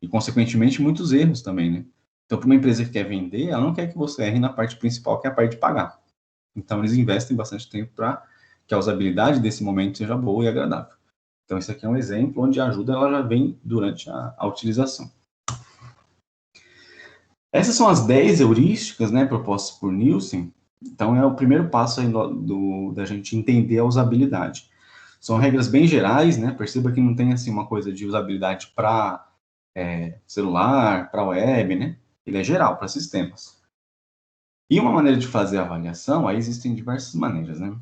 e, consequentemente, muitos erros também, né. Então, para uma empresa que quer vender, ela não quer que você erre na parte principal, que é a parte de pagar. Então, eles investem bastante tempo para que a usabilidade desse momento seja boa e agradável. Então, esse aqui é um exemplo onde a ajuda ela já vem durante a utilização. Essas são as 10 heurísticas, né, propostas por Nielsen. Então, é o primeiro passo aí da gente entender a usabilidade. São regras bem gerais, né? Perceba que não tem assim uma coisa de usabilidade para celular, para web, né? Ele é geral para sistemas. E uma maneira de fazer a avaliação, aí existem diversas maneiras, né?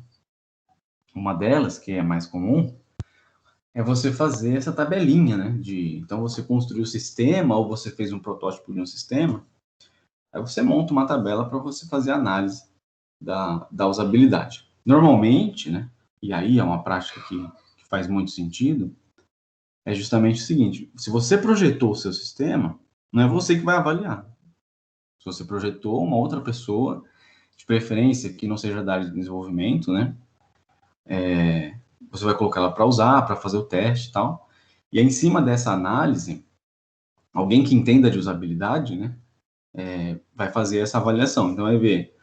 Uma delas, que é mais comum, é você fazer essa tabelinha, né? Então, você construiu o sistema ou você fez um protótipo de um sistema, aí você monta uma tabela para você fazer a análise da usabilidade. Normalmente, né? E aí é uma prática que faz muito sentido, é justamente o seguinte, se você projetou o seu sistema, não é você que vai avaliar. Se você projetou, uma outra pessoa, de preferência que não seja da área de desenvolvimento, né? Você vai colocar ela para usar, para fazer o teste e tal. E aí, em cima dessa análise, alguém que entenda de usabilidade, né, vai fazer essa avaliação. Então, vai ver,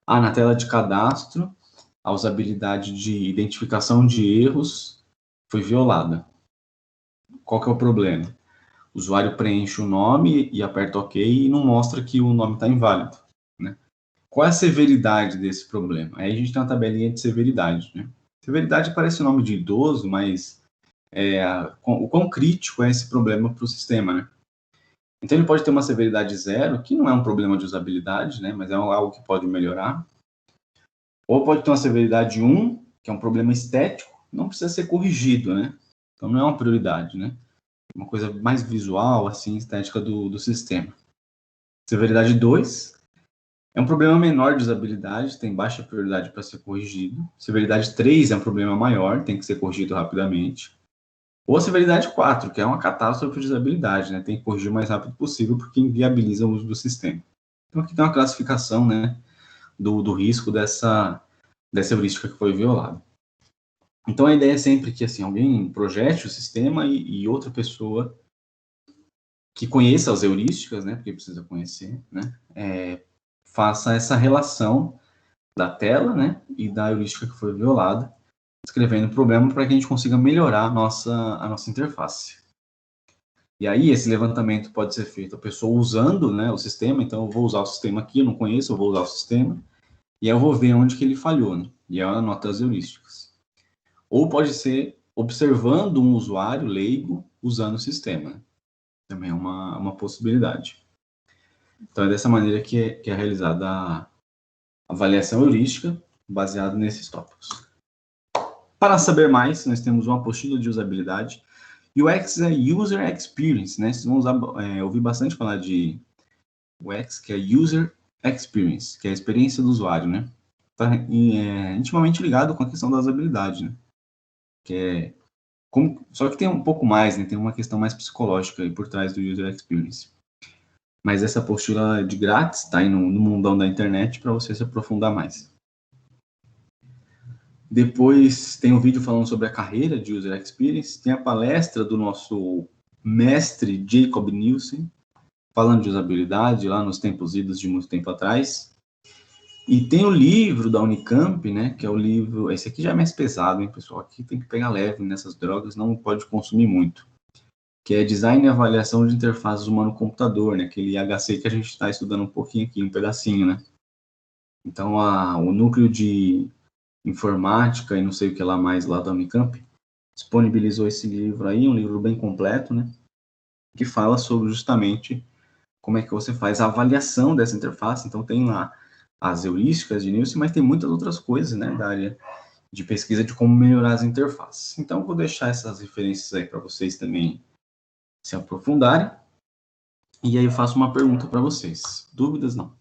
na tela de cadastro, a usabilidade de identificação de erros foi violada. Qual que é o problema? O usuário preenche o nome e aperta OK e não mostra que o nome está inválido, né? Qual é a severidade desse problema? Aí a gente tem uma tabelinha de severidade, né? Severidade parece nome de idoso, mas o quão crítico é esse problema para o sistema, né? Então, ele pode ter uma severidade 0, que não é um problema de usabilidade, né? Mas é algo que pode melhorar. Ou pode ter uma severidade 1, que é um problema estético, não precisa ser corrigido, né? Então, não é uma prioridade, né? Uma coisa mais visual, assim, estética do sistema. Severidade 2 é um problema menor de usabilidade, tem baixa prioridade para ser corrigido. Severidade 3 é um problema maior, tem que ser corrigido rapidamente. Ou a severidade 4, que é uma catástrofe de usabilidade, né? Tem que corrigir o mais rápido possível porque inviabiliza o uso do sistema. Então, aqui tem uma classificação, né, do risco dessa heurística que foi violada. Então, a ideia é sempre que assim, alguém projete o sistema e outra pessoa que conheça as heurísticas, né, porque precisa conhecer, né, faça essa relação da tela, né, e da heurística que foi violada, escrevendo o problema para que a gente consiga melhorar a nossa interface. E aí, esse levantamento pode ser feito a pessoa usando, né, o sistema. Então, eu vou usar o sistema aqui, eu não conheço, eu vou usar o sistema, e aí eu vou ver onde que ele falhou, né, e aí eu anoto as heurísticas. Ou pode ser observando um usuário leigo usando o sistema, né? Também é uma possibilidade. Então, é dessa maneira que é realizada a avaliação heurística, baseado nesses tópicos. Para saber mais, nós temos uma apostila de usabilidade. UX é User Experience, né? Vocês vão ouvir bastante falar de UX, que é User Experience, que é a experiência do usuário, né? Está intimamente ligado com a questão da usabilidade, né? Só que tem um pouco mais, né? Tem uma questão mais psicológica aí por trás do User Experience. Mas essa apostila é de grátis, tá aí no mundão da internet para você se aprofundar mais. Depois tem um vídeo falando sobre a carreira de User Experience, tem a palestra do nosso mestre Jacob Nielsen, falando de usabilidade lá nos tempos idos de muito tempo atrás. E tem o livro da Unicamp, né, que é o livro, esse aqui já é mais pesado, hein, pessoal, aqui tem que pegar leve nessas drogas, não pode consumir muito, que é Design e Avaliação de Interfaces Humano-Computador, né, aquele HC que a gente está estudando um pouquinho aqui, um pedacinho, né. Então, o núcleo de informática e não sei o que lá mais lá da Unicamp disponibilizou esse livro aí, um livro bem completo, né, que fala sobre justamente como é que você faz a avaliação dessa interface. Então, tem lá as heurísticas de Nielsen, mas tem muitas outras coisas, né, da área de pesquisa de como melhorar as interfaces. Então, vou deixar essas referências aí para vocês também se aprofundarem. E aí eu faço uma pergunta para vocês. Dúvidas, não?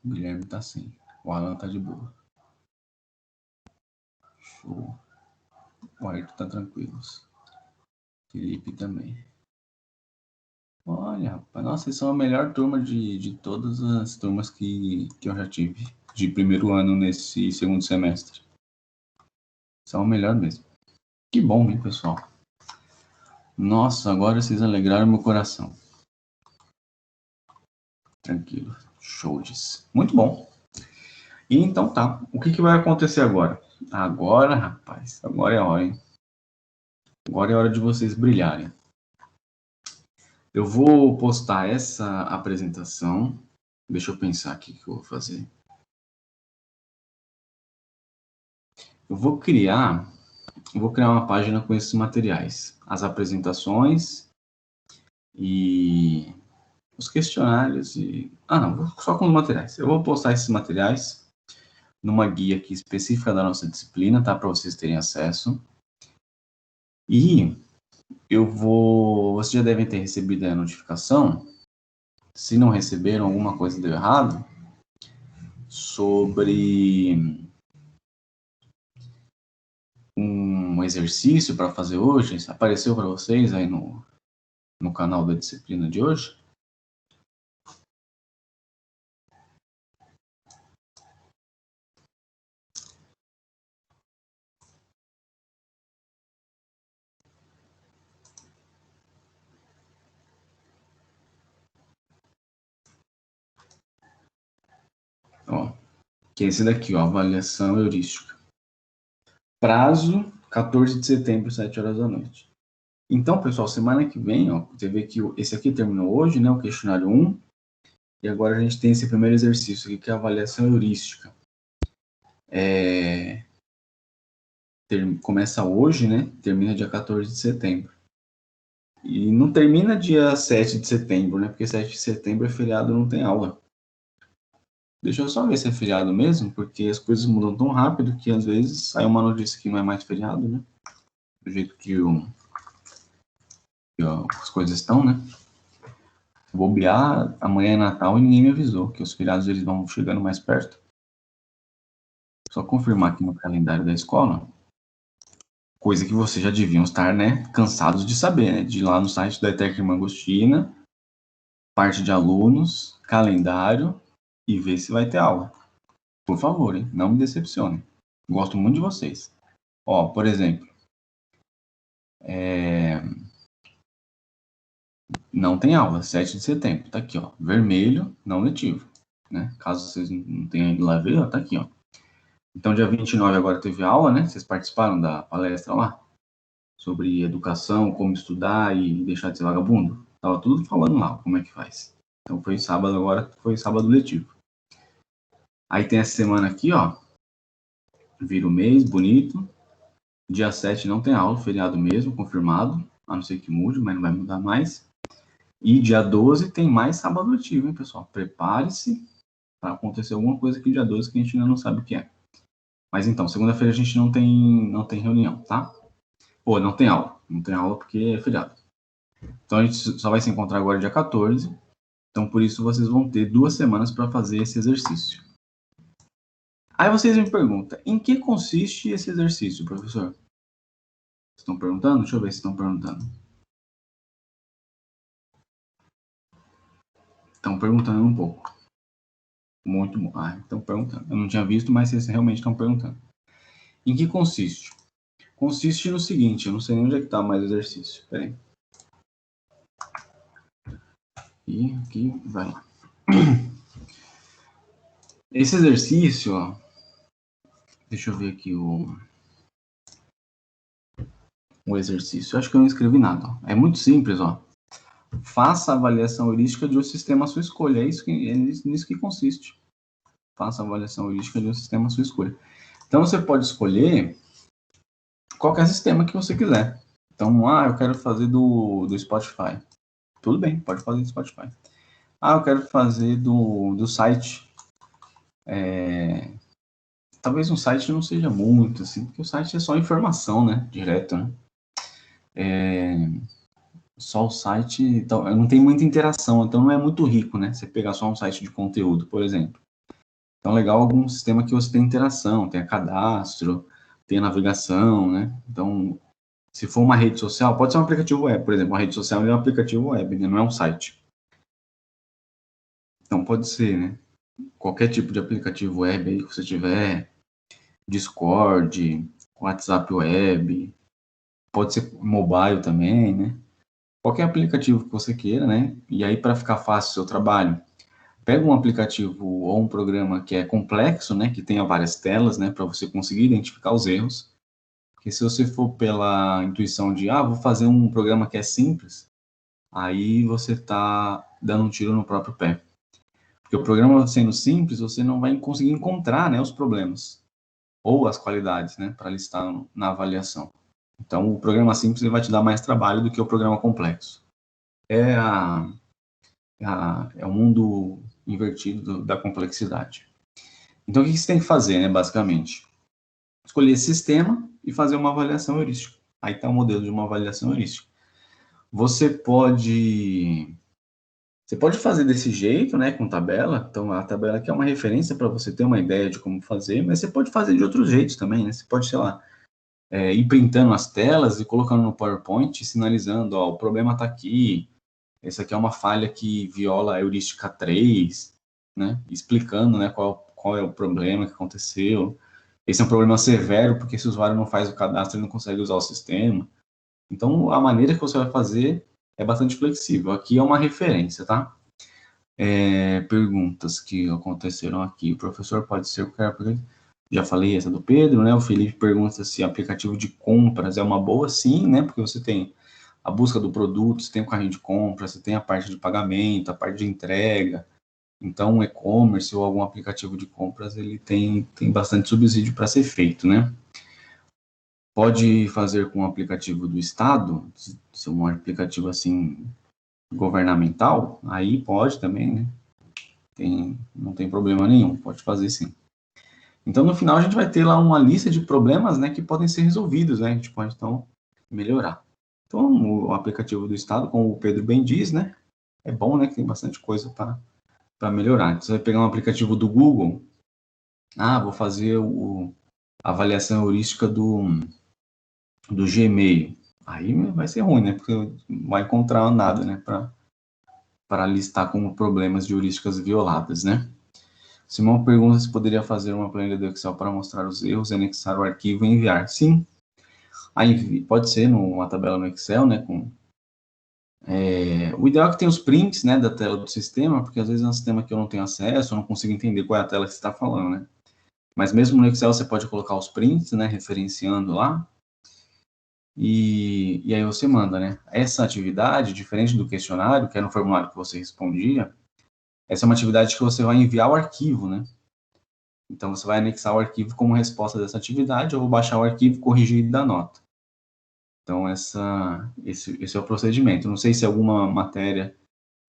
O Guilherme tá sem. O Alan tá de boa. Show. O Ayrton tá tranquilo. Felipe também. Olha, rapaz, nossa, eles são a melhor turma de todas as turmas que eu já tive de primeiro ano nesse segundo semestre. São o melhor mesmo. Que bom, hein, pessoal? Nossa, agora vocês alegraram meu coração. Tranquilo. Shows. Muito bom. E então tá. O que vai acontecer agora? Agora, rapaz, agora é a hora, hein? Agora é a hora de vocês brilharem. Eu vou postar essa apresentação. Deixa eu pensar aqui o que eu vou fazer. Eu vou criar uma página com esses materiais. As apresentações e os questionários e... não, só com os materiais. Eu vou postar esses materiais numa guia aqui específica da nossa disciplina, tá? Para vocês terem acesso. E vocês já devem ter recebido a notificação, se não receberam, alguma coisa deu errado, sobre um exercício para fazer hoje. Apareceu para vocês aí no canal da disciplina de hoje? Ó, que é esse daqui, ó, avaliação heurística. Prazo, 14 de setembro, 7 horas da noite. Então, pessoal, semana que vem, ó, você vê que esse aqui terminou hoje, né, o questionário 1, e agora a gente tem esse primeiro exercício aqui, que é a avaliação heurística. Começa hoje, né, termina dia 14 de setembro. E não termina dia 7 de setembro, né, porque 7 de setembro é feriado, não tem aula. Deixa eu só ver se é feriado mesmo, porque as coisas mudam tão rápido que às vezes sai uma notícia que não é mais feriado, né? Do jeito que as coisas estão, né? Bobear, amanhã é Natal e ninguém me avisou que os feriados eles vão chegando mais perto. Só confirmar aqui no calendário da escola. Coisa que vocês já deviam estar, né, cansados de saber, né? De ir lá no site da ETEC Irmã Agostina, parte de alunos, calendário, e ver se vai ter aula. Por favor, hein? Não me decepcionem. Gosto muito de vocês. Ó, por exemplo, não tem aula, 7 de setembro. Tá aqui, ó. Vermelho, não letivo. Né? Caso vocês não tenham ido lá ver, ó, tá aqui, ó. Então, dia 29 agora teve aula, né? Vocês participaram da palestra lá? Sobre educação, como estudar e deixar de ser vagabundo. Tava tudo falando lá, como é que faz. Então, foi sábado agora, foi sábado letivo. Aí tem essa semana aqui, ó. Vira o mês, bonito. Dia 7 não tem aula, feriado mesmo, confirmado. A não ser que mude, mas não vai mudar mais. E dia 12 tem mais sábado letivo, hein, pessoal? Prepare-se para acontecer alguma coisa aqui dia 12 que a gente ainda não sabe o que é. Mas então, segunda-feira a gente não tem reunião, tá? Ou não tem aula. Não tem aula porque é feriado. Então a gente só vai se encontrar agora dia 14. Então por isso vocês vão ter 2 semanas para fazer esse exercício. Aí vocês me perguntam, em que consiste esse exercício, professor? Estão perguntando? Deixa eu ver se estão perguntando. Estão perguntando um pouco. Muito bom. Ah, estão perguntando. Eu não tinha visto, mas vocês realmente estão perguntando. Em que consiste? Consiste no seguinte, eu não sei nem onde é que está mais o exercício. Espera aí. E aqui, vai lá. Esse exercício, ó, deixa eu ver aqui o exercício. Eu acho que eu não escrevi nada. Ó. É muito simples, ó. Faça a avaliação heurística de um sistema à sua escolha. É nisso que consiste. Faça a avaliação heurística de um sistema à sua escolha. Então, você pode escolher qualquer sistema que você quiser. Então, eu quero fazer do Spotify. Tudo bem, pode fazer do Spotify. Eu quero fazer do site. Talvez um site não seja muito, assim, porque o site é só informação, né? Direto, né? Só o site, então, não tem muita interação, então não é muito rico, né? Você pegar só um site de conteúdo, por exemplo. Então, legal algum sistema que você tem interação, tenha cadastro, tenha navegação, né? Então, se for uma rede social, pode ser um aplicativo web, por exemplo. Uma rede social é um aplicativo web, né? Não é um site. Então, pode ser, né? Qualquer tipo de aplicativo web aí que você tiver, Discord, WhatsApp web, pode ser mobile também, né? Qualquer aplicativo que você queira, né? E aí, para ficar fácil o seu trabalho, pega um aplicativo ou um programa que é complexo, né? Que tenha várias telas, né? Para você conseguir identificar os erros. Porque se você for pela intuição de, vou fazer um programa que é simples, aí você está dando um tiro no próprio pé. Porque o programa sendo simples, você não vai conseguir encontrar, né, os problemas ou as qualidades, né, para listar na avaliação. Então, o programa simples ele vai te dar mais trabalho do que o programa complexo. É o mundo invertido da complexidade. Então, o que você tem que fazer, né, basicamente? Escolher esse sistema e fazer uma avaliação heurística. Aí está o modelo de uma avaliação heurística. Você pode fazer desse jeito, né, com tabela. Então, a tabela aqui é uma referência para você ter uma ideia de como fazer, mas você pode fazer de outros jeitos também, né? Você pode, sei lá, ir printando as telas e colocando no PowerPoint, sinalizando, o problema está aqui, essa aqui é uma falha que viola a heurística 3, né? Explicando, né, qual é o problema que aconteceu. Esse é um problema severo, porque se o usuário não faz o cadastro, ele não consegue usar o sistema. Então, a maneira que você vai fazer é bastante flexível. Aqui é uma referência, tá? Perguntas que aconteceram aqui. O professor pode ser qualquer coisa. Já falei essa do Pedro, né? O Felipe pergunta se aplicativo de compras é uma boa, sim, né? Porque você tem a busca do produto, você tem o carrinho de compras, você tem a parte de pagamento, a parte de entrega. Então, o e-commerce ou algum aplicativo de compras, ele tem bastante subsídio para ser feito, né? Pode fazer com o aplicativo do Estado, se um aplicativo assim governamental, aí pode também, né? Não tem problema nenhum, pode fazer sim. Então, no final, a gente vai ter lá uma lista de problemas, né, que podem ser resolvidos, né? A gente pode, então, melhorar. Então, o aplicativo do Estado, como o Pedro bem diz, né? É bom, né, que tem bastante coisa para melhorar. Então, você vai pegar um aplicativo do Google, vou fazer a avaliação heurística do Gmail. Aí vai ser ruim, né? Porque não vai encontrar nada, né? Para listar como problemas de heurísticas violadas, né? Simão pergunta se poderia fazer uma planilha do Excel para mostrar os erros, anexar o arquivo e enviar. Sim, aí pode ser numa tabela no Excel, né? O ideal é que tenha os prints, né, da tela do sistema, porque às vezes é um sistema que eu não tenho acesso, eu não consigo entender qual é a tela que você está falando, né? Mas mesmo no Excel você pode colocar os prints, né, referenciando lá, e aí você manda, né? Essa atividade, diferente do questionário, que era um formulário que você respondia, essa é uma atividade que você vai enviar o arquivo, né? Então você vai anexar o arquivo como resposta dessa atividade, eu vou baixar o arquivo, corrigir e dar nota. Então esse é o procedimento. Não sei se alguma matéria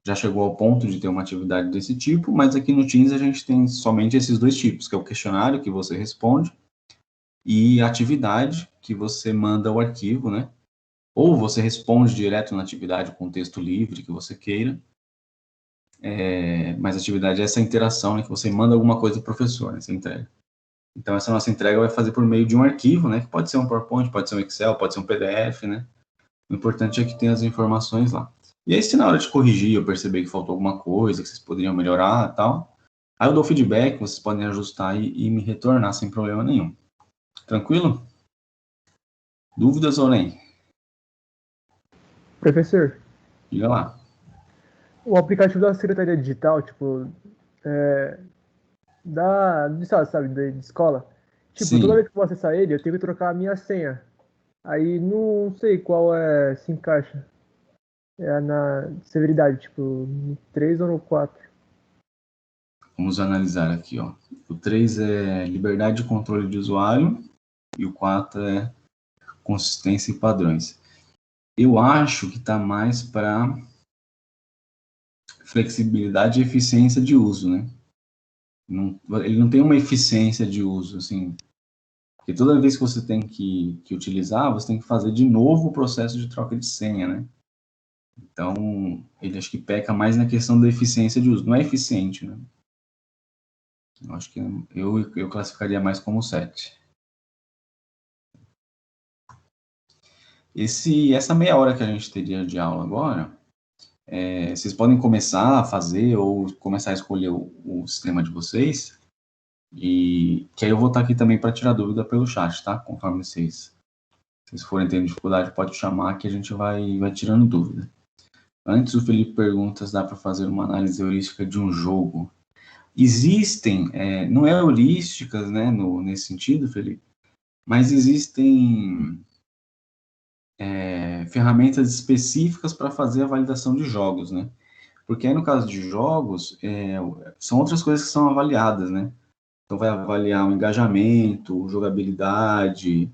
já chegou ao ponto de ter uma atividade desse tipo, mas aqui no Teams a gente tem somente esses dois tipos, que é o questionário que você responde e a atividade que você manda o arquivo, né? Ou você responde direto na atividade com texto livre que você queira, mas a atividade é essa interação, né? Que você manda alguma coisa para o professor, né? Você entrega. Então essa nossa entrega vai fazer por meio de um arquivo, né? Que pode ser um PowerPoint, pode ser um Excel, pode ser um PDF, né? O importante é que tenha as informações lá. E aí, se na hora de corrigir eu perceber que faltou alguma coisa, que vocês poderiam melhorar e tal, aí eu dou feedback, vocês podem ajustar e me retornar sem problema nenhum. Tranquilo? Dúvidas ou nem? Professor, Diga lá. o aplicativo da Secretaria Digital, tipo, do estado, sabe, de escola, tipo, toda Sim. vez que eu vou acessar ele, eu tenho que trocar a minha senha. Aí não sei qual se encaixa. É na severidade, tipo, no 3 ou no 4. Vamos analisar aqui, ó. O 3 é liberdade de controle de usuário e o 4 é consistência e padrões. Eu acho que está mais para flexibilidade e eficiência de uso, né? Ele não tem uma eficiência de uso, assim, porque toda vez que você tem que utilizar, você tem que fazer de novo o processo de troca de senha, né? Então, ele acho que peca mais na questão da eficiência de uso. Não é eficiente, né? Eu acho que eu classificaria mais como 7. Essa meia hora que a gente teria de aula agora, vocês podem começar a fazer ou começar a escolher o sistema de vocês, e que aí eu vou estar aqui também para tirar dúvida pelo chat, tá? Conforme vocês forem tendo dificuldade, pode chamar que a gente vai tirando dúvida. Antes, o Felipe pergunta se dá para fazer uma análise heurística de um jogo. Existem, não é heurísticas, né, nesse sentido, Felipe, mas existem ferramentas específicas para fazer a validação de jogos, né? Porque aí, no caso de jogos, são outras coisas que são avaliadas, né? Então, vai avaliar o engajamento, jogabilidade,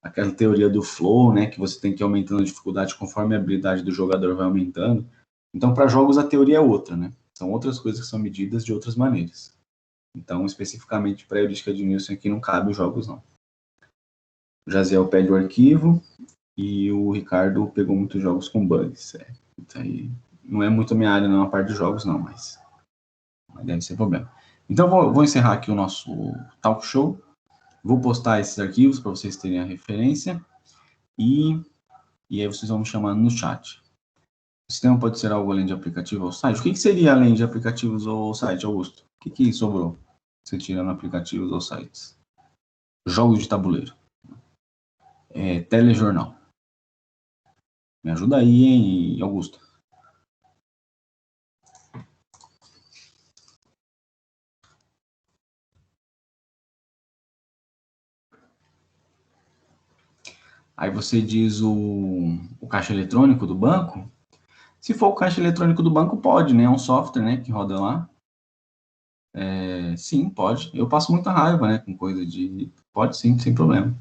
aquela teoria do flow, né? Que você tem que ir aumentando a dificuldade conforme a habilidade do jogador vai aumentando. Então, para jogos, a teoria é outra, né? São outras coisas que são medidas de outras maneiras. Então, especificamente para a heurística de Nielsen aqui não cabe os jogos, não. O Jaziel pede o arquivo e o Ricardo pegou muitos jogos com bugs. Então, aí, não é muito a minha área, não, a parte de jogos, não, mas deve ser problema. Então, vou encerrar aqui o nosso talk show. Vou postar esses arquivos para vocês terem a referência e aí vocês vão me chamando no chat. O sistema pode ser algo além de aplicativo ou site? O que seria além de aplicativos ou site, Augusto? O que sobrou? Você tirando aplicativos ou sites? Jogos de tabuleiro. Telejornal. Me ajuda aí, hein, Augusto? Aí você diz o caixa eletrônico do banco. Se for o caixa eletrônico do banco, pode, né? É um software, né, que roda lá. Sim, pode. Eu passo muita raiva, né, com coisa de... Pode sim, sem problema.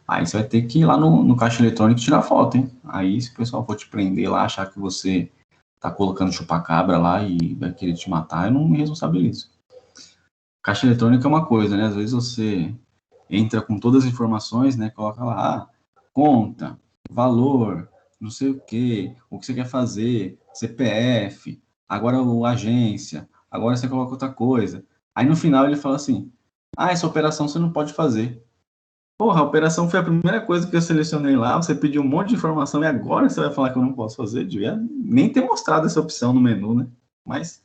Aí você vai ter que ir lá no caixa eletrônico e tirar foto, hein? Aí se o pessoal for te prender lá, achar que você tá colocando chupacabra lá e vai querer te matar, eu não me responsabilizo. Caixa eletrônica é uma coisa, né? Às vezes você entra com todas as informações, né? Coloca lá, conta, valor, não sei o que você quer fazer, CPF, agora o agência, agora você coloca outra coisa. Aí no final ele fala assim, Ah, essa operação você não pode fazer. Porra, a operação foi a primeira coisa que eu selecionei lá, você pediu um monte de informação e agora você vai falar que eu não posso fazer? Devia nem ter mostrado essa opção no menu, né? Mas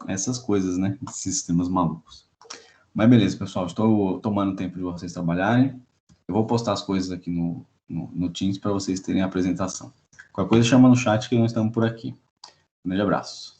essas coisas, né? Esses sistemas malucos. Mas beleza, pessoal, estou tomando tempo de vocês trabalharem. Eu vou postar as coisas aqui no Teams para vocês terem a apresentação. Qualquer coisa chama no chat que nós estamos por aqui. Um grande abraço.